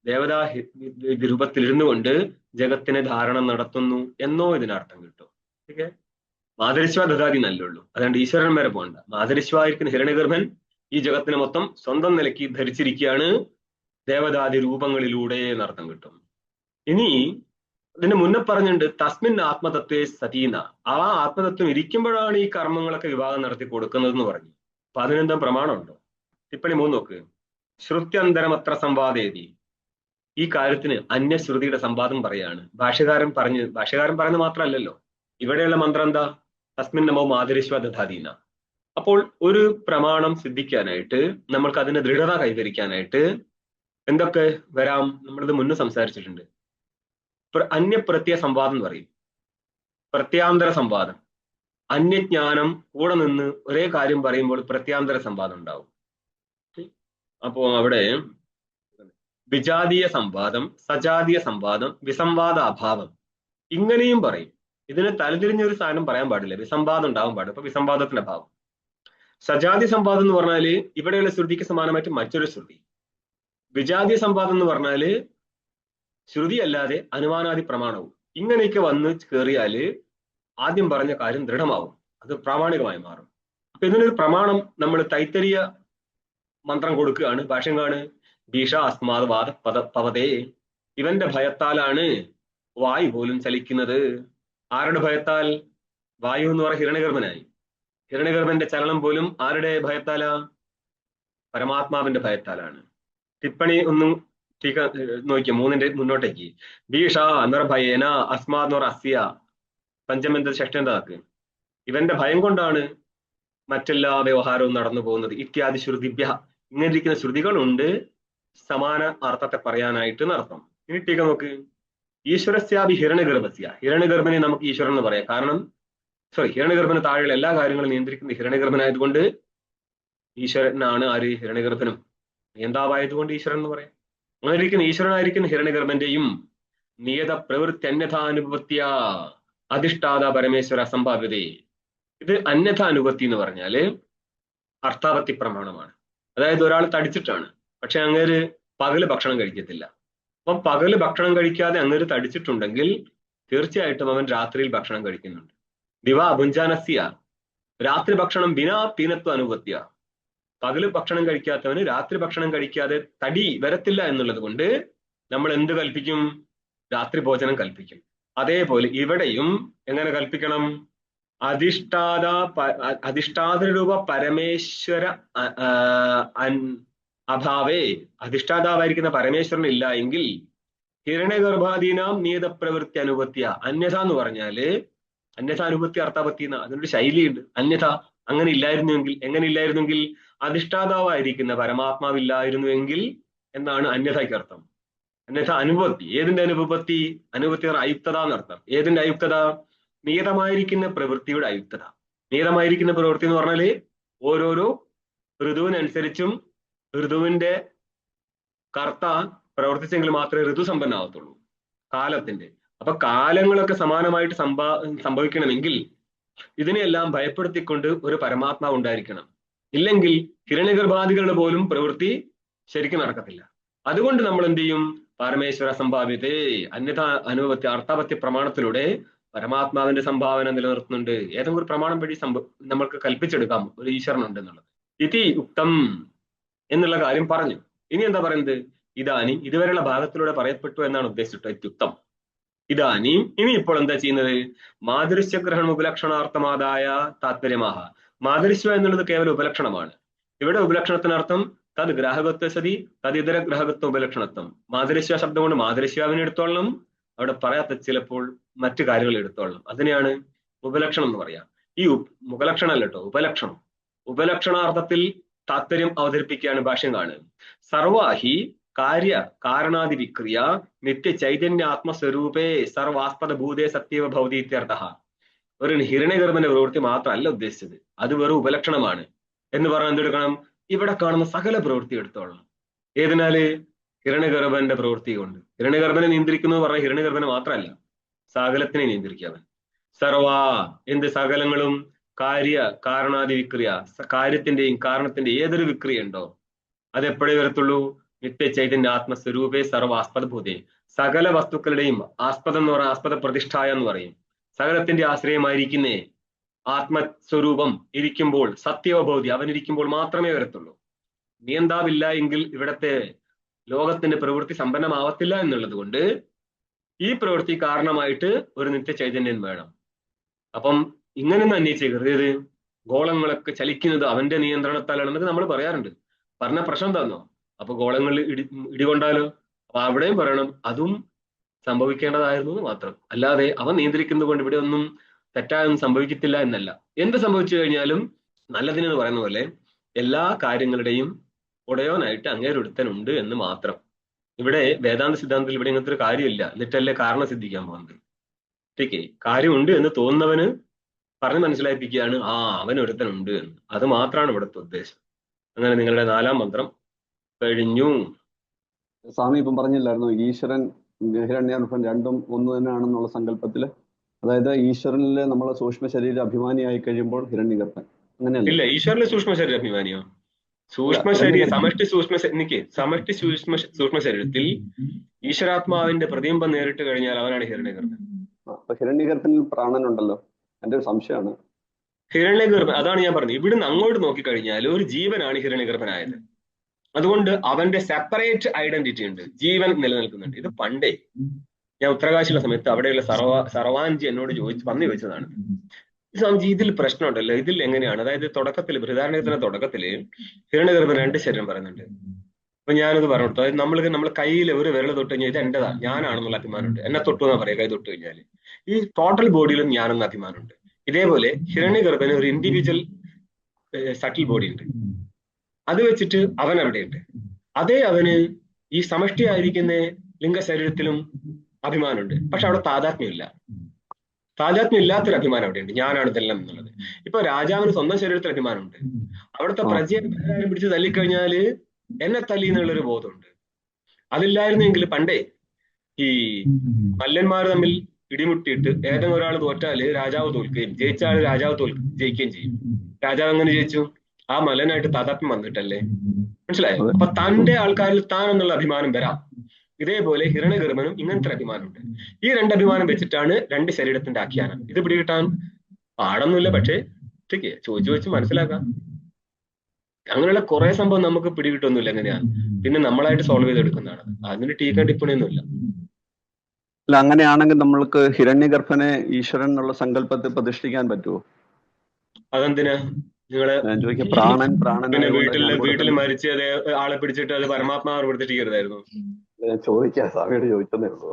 ദേവതാ രൂപത്തിലിരുന്നു കൊണ്ട് ജഗത്തിനെ ധാരണം നടത്തുന്നു എന്നോ ഇതിനർത്ഥം കിട്ടും. ഓക്കെ, മാതരിശ്വ ദധാതി നല്ലുള്ളൂ. അതുകൊണ്ട് ഈശ്വരൻ വരെ പോകണ്ട. മാതരിശ്വായിരിക്കുന്ന ഹിരണ്യഗർഭൻ ഈ ജഗത്തിനെ മൊത്തം സ്വന്തം നിലയ്ക്ക് ധരിച്ചിരിക്കുകയാണ് ദേവതാദി രൂപങ്ങളിലൂടെ എന്നർത്ഥം കിട്ടും. ഇനി ഇതിന് മുന്നേ പറഞ്ഞിട്ടുണ്ട് തസ്മിൻ ആത്മതത്വേ സതീന. ആ ആത്മതത്വം ഇരിക്കുമ്പോഴാണ് ഈ കർമ്മങ്ങളൊക്കെ വിഭാഗം നടത്തി കൊടുക്കുന്നത് എന്ന് പറഞ്ഞു. അപ്പൊ അതിനെന്താ പ്രമാണമുണ്ടോ? ടിപ്പണി 3 നോക്ക്. ശ്രുത്യന്തരമത്ര സംവാദേതി. ഈ കാര്യത്തിന് അന്യശ്രുതിയുടെ സംവാദം പറയാണ്. ഭാഷ്യകാരൻ പറയുന്നത് മാത്രമല്ലല്ലോ, ഇവിടെയുള്ള മന്ത്രം എന്താ? തസ്മിൻ നമോ മാതരിശ്വ ദധാതീന. അപ്പോൾ ഒരു പ്രമാണം സിദ്ധിക്കാനായിട്ട്, നമ്മൾക്ക് അതിന്റെ ദൃഢത കൈവരിക്കാനായിട്ട് എന്തൊക്കെ വരാം? നമ്മളിത് മുന്നേ സംസാരിച്ചിട്ടുണ്ട്. അന്യപ്രത്യ സംവാദം എന്ന് പറയും, പ്രത്യാന്തര സംവാദം. അന്യജ്ഞാനം കൂടെ നിന്ന് ഒരേ കാര്യം പറയുമ്പോൾ പ്രത്യാന്തര സംവാദം ഉണ്ടാവും. അപ്പോ അവിടെ വിജാതീയ സംവാദം, സജാതീയ സംവാദം, വിസംവാദ അഭാവം ഇങ്ങനെയും പറയും. ഇതിന് തലതിരിഞ്ഞൊരു സാധനം പറയാൻ പാടില്ല, വിസംവാദം ഉണ്ടാവാൻ പാടില്ല. അപ്പൊ വിസംവാദത്തിന്റെ അഭാവം. സജാതി സംവാദം എന്ന് പറഞ്ഞാല് ഇവിടെയുള്ള ശ്രുതിക്ക് സമാനമായിട്ട് മറ്റൊരു ശ്രുതി. വിജാതി സംവാദം എന്ന് പറഞ്ഞാല് ശ്രുതി അല്ലാതെ അനുമാനാദി പ്രമാണവും ഇങ്ങനെയൊക്കെ വന്ന് കയറിയാല് ആദ്യം പറഞ്ഞ കാര്യം ദൃഢമാവും, അത് പ്രാമാണികമായി മാറും. അപ്പൊ ഇതിനൊരു പ്രമാണം നമ്മൾ തൈത്തരീയ മന്ത്രം കൊടുക്കുകയാണ്. ഭാഷ്യങ്ങളാണ് ഭീഷ അസ്മാത് വാദ പവതേ, ഇവന്റെ ഭയത്താലാണ് വായു പോലും ചലിക്കുന്നത്. ആരുടെ ഭയത്താൽ? വായു എന്ന് പറഞ്ഞ ഹിരണ്യഗർഭനായി. ഹിരണ്യഗർഭന്റെ ചലനം പോലും ആരുടെ ഭയത്താലാ? പരമാത്മാവിന്റെ ഭയത്താലാണ്. ടിപ്പണി ഒന്നും നോക്കിയ 3ന്റെ മുന്നോട്ടേക്ക്. ഭീഷ നിർഭയേന അസ്മാത് എന്ന് പറഞ്ഞ അസ്യ പഞ്ചമെന്ത ഷഷ്ടേന്താക്ക്, ഇവന്റെ ഭയം കൊണ്ടാണ് മറ്റെല്ലാ വ്യവഹാരവും നടന്നു പോകുന്നത്. ഇത്യാദി ശ്രുതിഭ്യ, ഇങ്ങനെ ഇരിക്കുന്ന ശ്രുതികളുണ്ട് സമാന അർത്ഥത്തെ പറയാനായിട്ട് എന്നർത്ഥം. ഇനി ടീക്ക നോക്ക്. ഈശ്വരസ്യാഭി ഹിരണ്യഗർഭസ്യ, ഹിരണ്യഗർഭനെ നമുക്ക് ഈശ്വരൻ എന്ന് പറയാം. കാരണം ഹിരണ്യഗർഭന് താഴെയുള്ള എല്ലാ കാര്യങ്ങളും നിയന്ത്രിക്കുന്ന ഹിരണ്യഗർഭനായതുകൊണ്ട് ഈശ്വരനാണ് ആര്? ഹിരണ്യഗർഭനും. നിയന്താവായതുകൊണ്ട് ഈശ്വരൻ എന്ന് പറയാം. അങ്ങനെ ഇരിക്കുന്ന ഈശ്വരനായിരിക്കുന്ന ഹിരണ്യഗർഭന്റെയും നിയത പ്രവൃത്തി അന്യഥാനുപത്യ അധിഷ്ഠാത പരമേശ്വര അസംഭാവ്യതേ. ഇത് അന്യഥാനുപത്തി എന്ന് പറഞ്ഞാല് അർത്ഥാപത്തി പ്രമാണമാണ്. അതായത് ഒരാൾ തടിച്ചിട്ടാണ്, പക്ഷെ അങ്ങേര് പകല് ഭക്ഷണം കഴിക്കത്തില്ല. അപ്പം പകല് ഭക്ഷണം കഴിക്കാതെ അങ്ങേര് തടിച്ചിട്ടുണ്ടെങ്കിൽ തീർച്ചയായിട്ടും അവൻ രാത്രിയിൽ ഭക്ഷണം കഴിക്കുന്നുണ്ട്. ദിവ ഭുഞ്ചാനസ്യ, രാത്രി ഭക്ഷണം ബിനാ പീനത്വ അനുപത്യ. പകല് ഭക്ഷണം കഴിക്കാത്തവന് രാത്രി ഭക്ഷണം കഴിക്കാതെ തടി വരത്തില്ല എന്നുള്ളത് കൊണ്ട് നമ്മൾ എന്ത് കൽപ്പിക്കും? രാത്രി ഭോജനം കൽപ്പിക്കും. അതേപോലെ ഇവിടെയും എങ്ങനെ കൽപ്പിക്കണം? അധിഷ്ഠാതരൂപ പരമേശ്വര അഭാവേ, അധിഷ്ഠാതാവായിരിക്കുന്ന പരമേശ്വരൻ ഇല്ല എങ്കിൽ ഹിരണ്യഗർഭാദീനാം നിയത പ്രവൃത്തി അനുപത്യ. അന്യഥ എന്ന് പറഞ്ഞാല് അന്യഥാനുപത്തി അർത്ഥാപത്തി എന്ന അതിനൊരു ശൈലിയുണ്ട്. അന്യഥ അങ്ങനെ ഇല്ലായിരുന്നുവെങ്കിൽ, എങ്ങനെ ഇല്ലായിരുന്നെങ്കിൽ? അധിഷ്ഠാതാവായിരിക്കുന്ന പരമാത്മാവില്ലായിരുന്നുവെങ്കിൽ എന്നാണ് അന്യഥയ്ക്ക് അർത്ഥം. അന്യഥ അനുപത്തി. ഏതിന്റെ അനുപത്തി? അനുപത്തി അയുക്തത എന്നർത്ഥം. ഏതിന്റെ അയുക്തത? നിയതമായിരിക്കുന്ന പ്രവൃത്തിയുടെ അയുക്തത. നിയതമായിരിക്കുന്ന പ്രവൃത്തി എന്ന് പറഞ്ഞാല് ഓരോരോ ഋതുവിനനുസരിച്ചും ഋതുവിന്റെ കർത്ത പ്രവർത്തിച്ചെങ്കിൽ മാത്രമേ ഋതു സമ്പന്നാവത്തുള്ളൂ, കാലത്തിന്റെ. അപ്പൊ കാലങ്ങളൊക്കെ സമാനമായിട്ട് സംഭവിക്കണമെങ്കിൽ ഇതിനെയെല്ലാം ഭയപ്പെടുത്തിക്കൊണ്ട് ഒരു പരമാത്മാവ് ഉണ്ടായിരിക്കണം. ഇല്ലെങ്കിൽ ഹിരണ്യഗർഭാദികളുടെ പോലും പ്രവൃത്തി ശരിക്കും നടക്കത്തില്ല. അതുകൊണ്ട് നമ്മൾ എന്ത് ചെയ്യും? പരമേശ്വര സംഭാവ്യതേ, അന്യഥ അനുപത്തി അർത്ഥാപത്യ പ്രമാണത്തിലൂടെ പരമാത്മാവിന്റെ സംഭാവന നിലനിർത്തുന്നുണ്ട്. ഏതെങ്കിലും ഒരു പ്രമാണം വഴി നമ്മൾക്ക് കൽപ്പിച്ചെടുക്കാം ഒരു ഈശ്വരനുണ്ട് എന്നുള്ളത്. ഇതി ഉക്തം എന്നുള്ള കാര്യം പറഞ്ഞു. ഇനി എന്താ പറയുന്നത്? ഇതാനി, ഇതുവരെയുള്ള ഭാഗത്തിലൂടെ പറയപ്പെട്ടു എന്നാണ് ഉദ്ദേശിച്ചിട്ട്. ഇത്യുക്തം ഇതാനി, ഇനി ഇപ്പോൾ എന്താ ചെയ്യുന്നത്? മാധുര്യഗ്രഹണം ഉപലക്ഷണാർത്ഥമാതായ താത്പര്യമാഹ. മാധുര്യ എന്നുള്ളത് കേവലം ഉപലക്ഷണമാണ്. ഇവിടെ ഉപലക്ഷണത്തിനർത്ഥം തത് ഗ്രാഹകത്വ സതി തദിതര ഗ്രാഹകത്വ ഉപലക്ഷണത്വം. മാധുര്യ ശബ്ദം കൊണ്ട് മാധുര്യവിനെ എടുത്തോളണം, അവിടെ പറയാത്ത ചിലപ്പോൾ മറ്റു കാര്യങ്ങൾ എടുത്തോളണം. അതിനെയാണ് ഉപലക്ഷണം എന്ന് പറയാം. ഈ ഉപലക്ഷണം അല്ല കേട്ടോ, ഉപലക്ഷണം. ഉപലക്ഷണാർത്ഥത്തിൽ താത്പര്യം അവതരിപ്പിക്കുകയാണ് ഭാഷ്യം കാണുക. സർവാഹി കാര്യ കാരണാദി വിക്രിയ നിത്യ ചൈതന്യ ആത്മസ്വരൂപേ സർവാസ്പദ ഭൂതേ സത്യവ ഭൗതി ഇത്യർത്ഥ. ഒരു ഹിരണ്യഗർഭന്റെ പ്രവൃത്തി മാത്രമല്ല ഉദ്ദേശിച്ചത്, അത് വെറും ഉപലക്ഷണമാണ് എന്ന് പറഞ്ഞാൽ എന്തെടുക്കണം? ഇവിടെ കാണുന്ന സകല പ്രവൃത്തി എടുത്തോളണം. ഏതിനാല്? ഹിരണ്യഗർഭന്റെ പ്രവൃത്തി കൊണ്ട്. ഹിരണ്യഗർഭനെ നിയന്ത്രിക്കുന്നു പറഞ്ഞാൽ ഹിരണ്യഗർഭനെ മാത്രമല്ല, സകലത്തിനെ നിയന്ത്രിക്കാവൻ. സർവാ എന്ത് സകലങ്ങളും കാര്യ കാരണാദി വിക്രിയ, കാര്യത്തിന്റെയും കാരണത്തിന്റെ ഏതൊരു വിക്രിയ ഉണ്ടോ അതെപ്പോഴേ വരത്തുള്ളൂ? നിത്യ ചൈതന്യ ആത്മസ്വരൂപേ സർവാസ്പദ ഭൂതേ. സകല വസ്തുക്കളുടെയും ആസ്പദം എന്ന് പറഞ്ഞാൽ ആസ്പദ പ്രതിഷ്ഠായ എന്ന് പറയും. സകലത്തിന്റെ ആശ്രയമായിരിക്കുന്നേ ആത്മസ്വരൂപം ഇരിക്കുമ്പോൾ സത്യവബോധി അവനിരിക്കുമ്പോൾ മാത്രമേ വരത്തുള്ളൂ. നിയന്താവില്ല എങ്കിൽ ഇവിടത്തെ ലോകത്തിന്റെ പ്രവൃത്തി സമ്പന്നമാവത്തില്ല എന്നുള്ളത് കൊണ്ട് ഈ പ്രവൃത്തി കാരണമായിട്ട് ഒരു നിത്യ ചൈതന്യം വേണം. അപ്പം ഇങ്ങനെ അന്വേഷിക്കരുത്. ഏത് ഗോളങ്ങളൊക്കെ ചലിക്കുന്നത് അവന്റെ നിയന്ത്രണത്താലാണെന്നൊക്കെ നമ്മൾ പറയാറുണ്ട്. പറഞ്ഞ പ്രശ്നം എന്താന്നോ? അപ്പൊ ഗോളങ്ങൾ ഇടികൊണ്ടാലോ? അപ്പൊ അവിടെയും പറയണം അതും സംഭവിക്കേണ്ടതായിരുന്നു എന്ന് മാത്രം. അല്ലാതെ അവൻ നിയന്ത്രിക്കുന്നത് കൊണ്ട് ഇവിടെ ഒന്നും തെറ്റായൊന്നും സംഭവിക്കത്തില്ല എന്നല്ല. എന്ത് സംഭവിച്ചു കഴിഞ്ഞാലും നല്ലതിനെന്ന് പറയുന്ന പോലെ എല്ലാ കാര്യങ്ങളുടെയും ഉടയോനായിട്ട് അങ്ങേരൊരുത്തനുണ്ട് എന്ന് മാത്രം. ഇവിടെ വേദാന്ത സിദ്ധാന്തത്തിൽ ഇവിടെ ഇങ്ങനത്തെ ഒരു കാര്യമില്ല. എന്നിട്ടല്ലേ കാരണം സിദ്ധിക്കാൻ പോകുന്നത്. ഓക്കെ, കാര്യമുണ്ട് എന്ന് തോന്നുന്നവന് പറഞ്ഞ് മനസ്സിലാക്കിക്കുകയാണ് അവനൊരുത്തനുണ്ട് എന്ന്. അത് മാത്രമാണ് ഇവിടുത്തെ ഉദ്ദേശം. അങ്ങനെ നിങ്ങളുടെ 4-ാം മന്ത്രം കഴിഞ്ഞു. സ്വാമി ഇപ്പം പറഞ്ഞില്ലായിരുന്നു ഈശ്വരൻ ഹിരണ്യഗർഭൻ രണ്ടും ഒന്ന് തന്നെയാണെന്നുള്ള സങ്കല്പത്തില്. അതായത് ഈശ്വരനില് നമ്മളെ സൂക്ഷ്മ ശരീരം അഭിമാനിയായി കഴിയുമ്പോൾ ഹിരണ്യഗർഭൻ, അങ്ങനെയല്ലേ? ഇല്ല, ഈശ്വരന് സൂക്ഷ്മ ശരീര അഭിമാനിയോ? സൂക്ഷ്മ ശരീര ഹിരണ്യഗർഭൻ. സമഷ്ടി സൂക്ഷ്മ ശരീരത്തിൽ ഈശ്വരാത്മാവിന്റെ പ്രതിബിംബം നേരിട്ട് കഴിഞ്ഞാൽ അവനാണ് ഹിരണ്യഗർഭൻ. അപ്പൊ ഹിരണ്യഗർഭനിൽ പ്രാണനുണ്ടല്ലോ. എന്റെ ഒരു സംശയമാണ്. ഹിരണ്യഗർഭൻ, അതാണ് ഞാൻ പറഞ്ഞത്, ഇവിടുന്ന് അങ്ങോട്ട് നോക്കിക്കഴിഞ്ഞാൽ ഒരു ജീവനാണ് ഹിരണ്യഗർഭനായത്. അതുകൊണ്ട് അവന്റെ സെപ്പറേറ്റ് ഐഡന്റിറ്റി ഉണ്ട്, ജീവൻ നിലനിൽക്കുന്നുണ്ട്. ഇത് പണ്ടേ ഞാൻ ഉത്തരകാശിയുള്ള സമയത്ത് അവിടെയുള്ള സർവാൻജി എന്നോട് പന്നി ചോദിച്ചതാണ്. സ്വാമിജി, ഇതിൽ പ്രശ്നമുണ്ടല്ലോ, ഇതിൽ എങ്ങനെയാണ്? അതായത് തുടക്കത്തിൽ ബൃഹദാരണ്യത്തിന്റെ തുടക്കത്തില് ഹിരണ്യഗർഭൻ 2 ശരീരം പറയുന്നുണ്ട്. അപ്പൊ ഞാനത് പറഞ്ഞു കൊടുത്തു. അതായത് നമ്മൾ കയ്യിൽ ഒരു വിരൽ തൊട്ട് കഴിഞ്ഞാൽ ഇത് എന്റേതാ, ഞാനാണെന്നുള്ള അഭിമാനമുണ്ട്. എന്നെ തൊട്ടു എന്നാ പറയാ, കൈ തൊട്ട് കഴിഞ്ഞാൽ. ഈ ടോട്ടൽ ബോഡിയിലും ഞാനെന്ന അഭിമാനമുണ്ട്. ഇതേപോലെ ഹിരണ്യഗർഭന് ഒരു ഇൻഡിവിജ്വൽ സട്ടിൽ ബോഡി ഉണ്ട്. അത് വെച്ചിട്ട് അവൻ എവിടെയുണ്ട്? അതേ അവന് ഈ സമഷ്ടിയായിരിക്കുന്ന ലിംഗശരീരത്തിലും അഭിമാനമുണ്ട്. പക്ഷെ അവിടെ താതാത്മ്യമില്ല. താതാത്മ്യം ഇല്ലാത്തൊരു അഭിമാനം അവിടെയുണ്ട്, ഞാനാണ് ഇതെല്ലാം എന്നുള്ളത്. ഇപ്പൊ രാജാവിന് സ്വന്തം ശരീരത്തിൽ അഭിമാനമുണ്ട്. അവിടുത്തെ പ്രജയെ പിടിച്ച് തല്ലിക്കഴിഞ്ഞാല് എന്നെ തല്ലി എന്നുള്ളൊരു ബോധമുണ്ട്. അതില്ലായിരുന്നെങ്കിൽ പണ്ടേ ഈ മല്ലന്മാർ തമ്മിൽ ഇടിമുട്ടിയിട്ട് ഏതെങ്കിലും ഒരാൾ തോറ്റാല് രാജാവ് തോൽക്കുകയും ജയിച്ചാൽ രാജാവ് ജയിക്കുകയും ചെയ്യും. രാജാവ് എങ്ങനെ ജയിച്ചു? ആ മല്ലനായിട്ട് താതാത്മ്യം വന്നിട്ടല്ലേ. മനസ്സിലായോ? അപ്പൊ തന്റെ ആൾക്കാരിൽ താൻ എന്നുള്ള അഭിമാനം വരാം. ഇതേപോലെ ഹിരണ്യഗർഭനും ഇങ്ങനത്തെ അഭിമാനമുണ്ട്. ഈ 2 അഭിമാനം വെച്ചിട്ടാണ് 2 ശരീരത്തിന്റെ ആഖ്യാനം. ഇത് പിടികിട്ടാൻ പാടൊന്നുമില്ല, പക്ഷേ ചോദിച്ചു മനസ്സിലാക്കാം. അങ്ങനെയുള്ള കുറെ സംഭവം നമുക്ക് പിടികിട്ടൊന്നുമില്ല എങ്ങനെയാണ്, പിന്നെ നമ്മളായിട്ട് സോൾവ് ചെയ്തെടുക്കുന്നതാണ്. അതിന് ടീക്കാൻ ടിപ്പണിയൊന്നുമില്ല. അല്ല, അങ്ങനെയാണെങ്കിൽ നമ്മൾക്ക് ഹിരണ്യഗർഭനെ ഈശ്വരൻ എന്നുള്ള സങ്കല്പത്തെ പ്രതിഷ്ഠിക്കാൻ പറ്റുമോ? അതെന്തിനാ നിങ്ങള് ഞാൻ ചോദിക്കാം. പ്രാണൻ പിന്നെ വീട്ടിൽ മരിച്ച് അതേ ആളെ പിടിച്ചിട്ട് അത് പരമാത്മാവ് പ്രതിഷ്ഠിക്കരുതായിരുന്നു? ഞാൻ ചോദിക്കാം, സ്വാമിയോട് ചോദിച്ചതേ ഉള്ളൂ.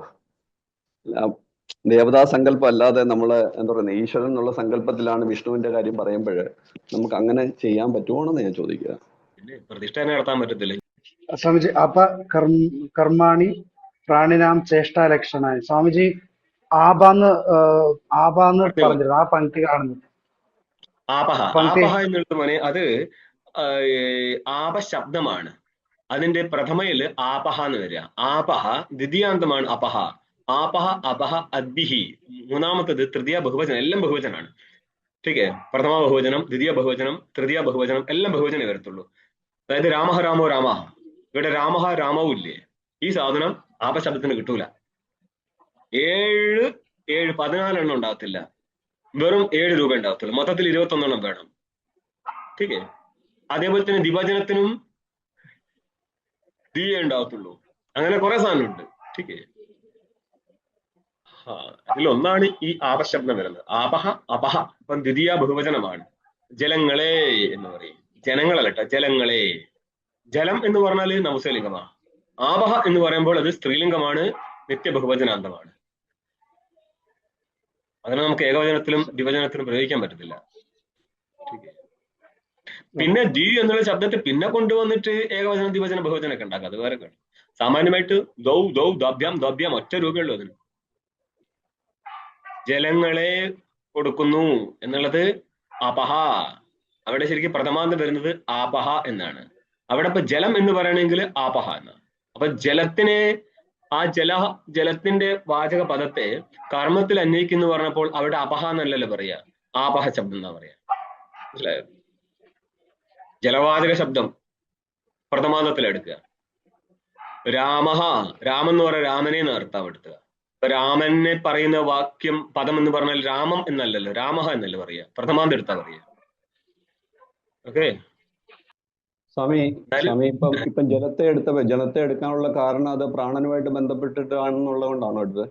ദേവതാ സങ്കല്പം അല്ലാതെ നമ്മള് എന്താ പറയുന്നത്, ഈശ്വരൻ എന്നുള്ള സങ്കല്പത്തിലാണ് വിഷ്ണുവിന്റെ കാര്യം പറയുമ്പോൾ നമുക്ക് അങ്ങനെ ചെയ്യാൻ പറ്റുമോണെന്ന് ഞാൻ ചോദിക്കുക. പിന്നെ പ്രതിഷ്ഠ നടത്താൻ പറ്റത്തില്ല. സ്വാമിജി, കർമാണി പ്രാണിനാം ചേഷ്ടാലക്ഷണായി. സ്വാമിജി ആപാന്ന് പറഞ്ഞിരുന്നു, ആ പങ്ക്തി കാണുന്നു. ആപഹ എന്നുള്ളത് മോനെ, അത് ആപശബ്ദമാണ്. അതിന്റെ പ്രഥമയില് ആപഹ എന്ന് വരിക. ആപഹ ദ്വിതീയാന്തമാണ് അപഹ. ആപഹ അപഹ അദ്ഭിഹി. മൂന്നാമത്തത് തൃതീയ ബഹുവചനം, എല്ലാം ബഹുവചനാണ്. ठीक പ്രഥമ ബഹുവചനം, ദ്വിതീയ ബഹുവചനം, തൃതീയ ബഹുവചനം, എല്ലാം ബഹുവചനേ വരത്തുള്ളൂ. അതായത് രാമഹ രാമോ രാമ, ഇവിടെ രാമഹ രാമവും ഇല്ലേ, ഈ സാധനം ആപശബ്ദത്തിന് കിട്ടൂല. 14 എണ്ണം ഉണ്ടാകത്തില്ല, വെറും 7 രൂപ ഉണ്ടാകത്തുള്ളൂ. മൊത്തത്തിൽ 21 എണ്ണം വേണം. ठीक അതേപോലെ തന്നെ ദ്വിവചനത്തിനും ദ്വിയേ ഉണ്ടാകത്തുള്ളൂ. അങ്ങനെ കുറെ സാധനമുണ്ട്. ठीक അതിലൊന്നാണ് ഈ ആപശബ്ദം വരുന്നത്. ആപഹ അപഹ. അപ്പം ദ്വിതീയ ബഹുവചനമാണ്. ജലങ്ങളെ എന്ന് പറയും. ജനങ്ങളല്ല, ജലങ്ങളെ. ജലം എന്ന് പറഞ്ഞാൽ നപുംസകലിംഗമാണ്. ആപഹ എന്ന് പറയുമ്പോൾ അത് സ്ത്രീലിംഗമാണ്, നിത്യ ബഹുവചനാന്തമാണ്. അതിനെ നമുക്ക് ഏകവചനത്തിലും ദ്വിവചനത്തിലും പ്രയോഗിക്കാൻ പറ്റത്തില്ല. പിന്നെ ദ്വി എന്നുള്ള ശബ്ദത്തെ പിന്നെ കൊണ്ടുവന്നിട്ട് ഏകവചനം, ദ്വിവചനം, ബഹുവചനമൊക്കെ ഉണ്ടാക്കുക, അത് വേറെ കാണും. സാമാന്യമായിട്ട് ദൗ ദൗ ദഭ്യം ദഭ്യം ഒറ്റ രൂപയുള്ളൂ അതിന്. ജലങ്ങളെ കൊടുക്കുന്നു എന്നുള്ളത് അപഹ. അവിടെ ശരിക്കും പ്രഥമാന്തം വരുന്നത് ആപഹ എന്നാണ്. അവിടെ ഇപ്പൊ ജലം എന്ന് പറയണമെങ്കിൽ ആപഹ എന്നാണ്. അപ്പൊ ജലത്തിനെ, ആ ജലത്തിന്റെ വാചക പദത്തെ കർമ്മത്തിൽ അന്വയിക്കുന്നു പറഞ്ഞപ്പോൾ അവിടെ അപഹ എന്നല്ലല്ലോ പറയാ, ആപഹ ശബ്ദം എന്നാ പറയാ. മനസ്സിലായോ? ജലവാചക ശബ്ദം പ്രഥമാന്തത്തിൽ എടുക്കുക. രാമഹ, രാമൻ എന്ന് പറയാൻ രാമനെ എന്ന് അർത്ഥം എടുത്തുക. ഇപ്പൊ രാമനെ പറയുന്ന വാക്യം പദം എന്ന് പറഞ്ഞാൽ രാമം എന്നല്ലല്ലോ, രാമഹ എന്നല്ലേ പറയാ, പ്രഥമാന്തം എടുത്താ പറയാ. ഓക്കെ സ്വാമി, ഇപ്പം ജലത്തെ എടുക്കാനുള്ള കാരണം അത് പ്രാണനുമായിട്ട് ബന്ധപ്പെട്ടിട്ടാണെന്നുള്ളത് കൊണ്ടാണോ എടുത്തത്?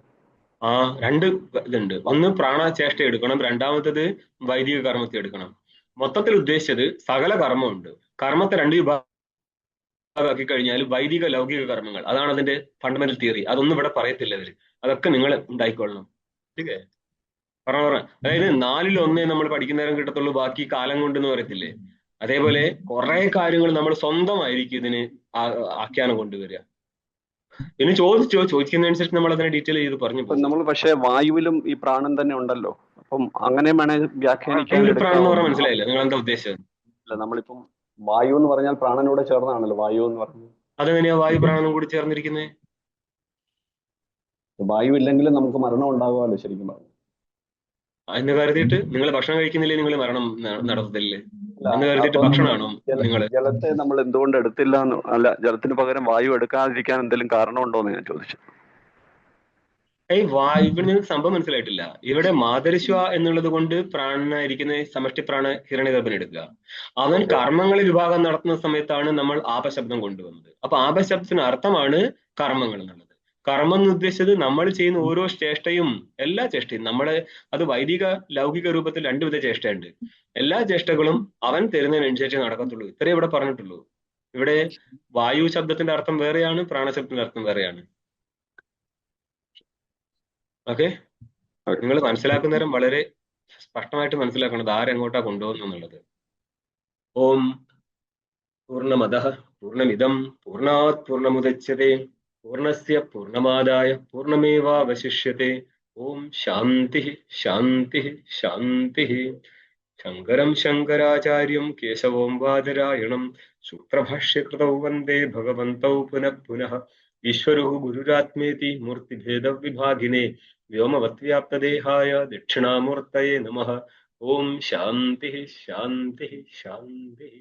2 ഇതുണ്ട്. ഒന്ന് പ്രാണചേഷ്ട എടുക്കണം, രണ്ടാമത്തത് വൈദിക കർമ്മത്തെ എടുക്കണം. മൊത്തത്തിൽ ഉദ്ദേശിച്ചത് സകല കർമ്മമുണ്ട്. കർമ്മത്തെ 2 വിഭാഗമാക്കി കഴിഞ്ഞാൽ വൈദിക ലൗകിക കർമ്മങ്ങൾ, അതാണ് അതിന്റെ ഫണ്ടമെന്റൽ തിയറി. അതൊന്നും ഇവിടെ പറയത്തില്ല അവര്, അതൊക്കെ നിങ്ങൾ ഉണ്ടായിക്കൊള്ളണം. ठीक പറഞ്ഞ അതായത് 4-ൽ 1 നമ്മൾ പഠിക്കുന്നേരം കിട്ടത്തുള്ളൂ, ബാക്കി കാലം കൊണ്ടെന്ന് പറയത്തില്ലേ. അതേപോലെ കുറെ കാര്യങ്ങൾ നമ്മൾ സ്വന്തമായിരിക്കും ഇതിന് ആഖ്യാനം കൊണ്ടുവരിക. പിന്നെ ചോദിക്കുന്നതനുസരിച്ച് നമ്മൾ അതിനെ ഡീറ്റെയിൽ ചെയ്ത് പറഞ്ഞു. നമ്മൾ പക്ഷേ വായുവിലും ഈ പ്രാണൻ തന്നെ ഉണ്ടല്ലോ, അപ്പം അങ്ങനെ വേണേൽ വ്യാഖ്യാനിക്കാൻ. പ്രാണൻ എന്ന് പറഞ്ഞാൽ മനസ്സിലായില്ല നിങ്ങൾ എന്താ ഉദ്ദേശിച്ചത്? അല്ല, നമ്മളിപ്പം വായു എന്ന് പറഞ്ഞാൽ പ്രാണനോട് ചേർന്നാണല്ലോ വായു എന്ന് പറഞ്ഞത്. അതെങ്ങനെയാ വായു പ്രാണനും കൂടി ചേർന്നിരിക്കുന്നത്? വായു ഇല്ലെങ്കിലും നമുക്ക് മരണം ഉണ്ടാകുമല്ലോ ശരിക്കും പറഞ്ഞു. എന്ന് കരുതിയിട്ട് നിങ്ങൾ ഭക്ഷണം കഴിക്കുന്നില്ലേ, നിങ്ങൾ മരണം നടത്തത്തില്ലേ? എന്ന് കരുതിയിട്ട് അപ്പം ഭക്ഷണമാണോ നിങ്ങൾ? ജലത്തെ നമ്മൾ എന്തുകൊണ്ട് എടുത്തില്ല എന്ന്, അല്ല ജലത്തിന് പകരം വായു എടുക്കാതിരിക്കാൻ എന്തെങ്കിലും കാരണമുണ്ടോന്ന് ഞാൻ ചോദിച്ചു. ഇവിടെ നിങ്ങൾക്ക് സംഭവം മനസ്സിലായിട്ടില്ല. ഇവിടെ മാതരിശ്വ എന്നുള്ളത് കൊണ്ട് പ്രാണനായിരിക്കുന്ന സമഷ്ടി പ്രാണ ഹിരണ്യഗർഭൻ എടുക്കുക. അവൻ കർമ്മങ്ങളിൽ വിഭാഗം നടത്തുന്ന സമയത്താണ് നമ്മൾ ആപശബ്ദം കൊണ്ടുവന്നത്. അപ്പൊ ആപശബ്ദത്തിന് അർത്ഥമാണ് കർമ്മങ്ങൾ എന്നുള്ളത്. കർമ്മം എന്ന് ഉദ്ദേശിച്ചത് നമ്മൾ ചെയ്യുന്ന ഓരോ ചേഷ്ടയും, എല്ലാ ചേഷ്ടയും അത് വൈദിക ലൗകിക രൂപത്തിൽ രണ്ടുവിധ ചേഷ്ടയുണ്ട്. എല്ലാ ചേഷ്ടകളും അവൻ തരുന്നതിനനുസരിച്ച് നടക്കത്തുള്ളൂ. ഇത്രേ ഇവിടെ പറഞ്ഞിട്ടുള്ളൂ. ഇവിടെ വായു ശബ്ദത്തിന്റെ അർത്ഥം വേറെയാണ്, പ്രാണശബ്ദത്തിന്റെ അർത്ഥം വേറെയാണ്. ഓക്കെ, നിങ്ങൾ മനസ്സിലാക്കുന്നേരം വളരെ സ്പഷ്ടമായിട്ട് മനസ്സിലാക്കണം ആരെങ്ങോട്ടാ കൊണ്ടുപോകുന്നു എന്നുള്ളത്. ഓം പൂർണ്ണമദഃ പൂർണ്ണമിദം പൂർണ്ണാത് പൂർണ്ണമുദച്യത്തെ പൂർണ്ണസ്യ പൂർണ്ണമാദായ പൂർണ്ണമേവാവശിഷ്യത്തെ. ഓം ശാന്തി ശാന്തി ശാന്തി. ശങ്കരം ശങ്കരാചാര്യം കേശവം വാദരായണം സൂത്രഭാഷ്യകൃതൗ വന്ദേ ഭഗവന്തൗ പുനഃ പുനഃ. ഈശ്വരോ ഗുരുരാത്മേതി മൂർത്തിഭേദവിഭാഗിനെ വ്യോമവത്വ്യാപ്തദേഹായ ദക്ഷിണാമൂർത്തയേ നമഃ. ഓം ശാന്തി ശാന്തി ശാന്തി.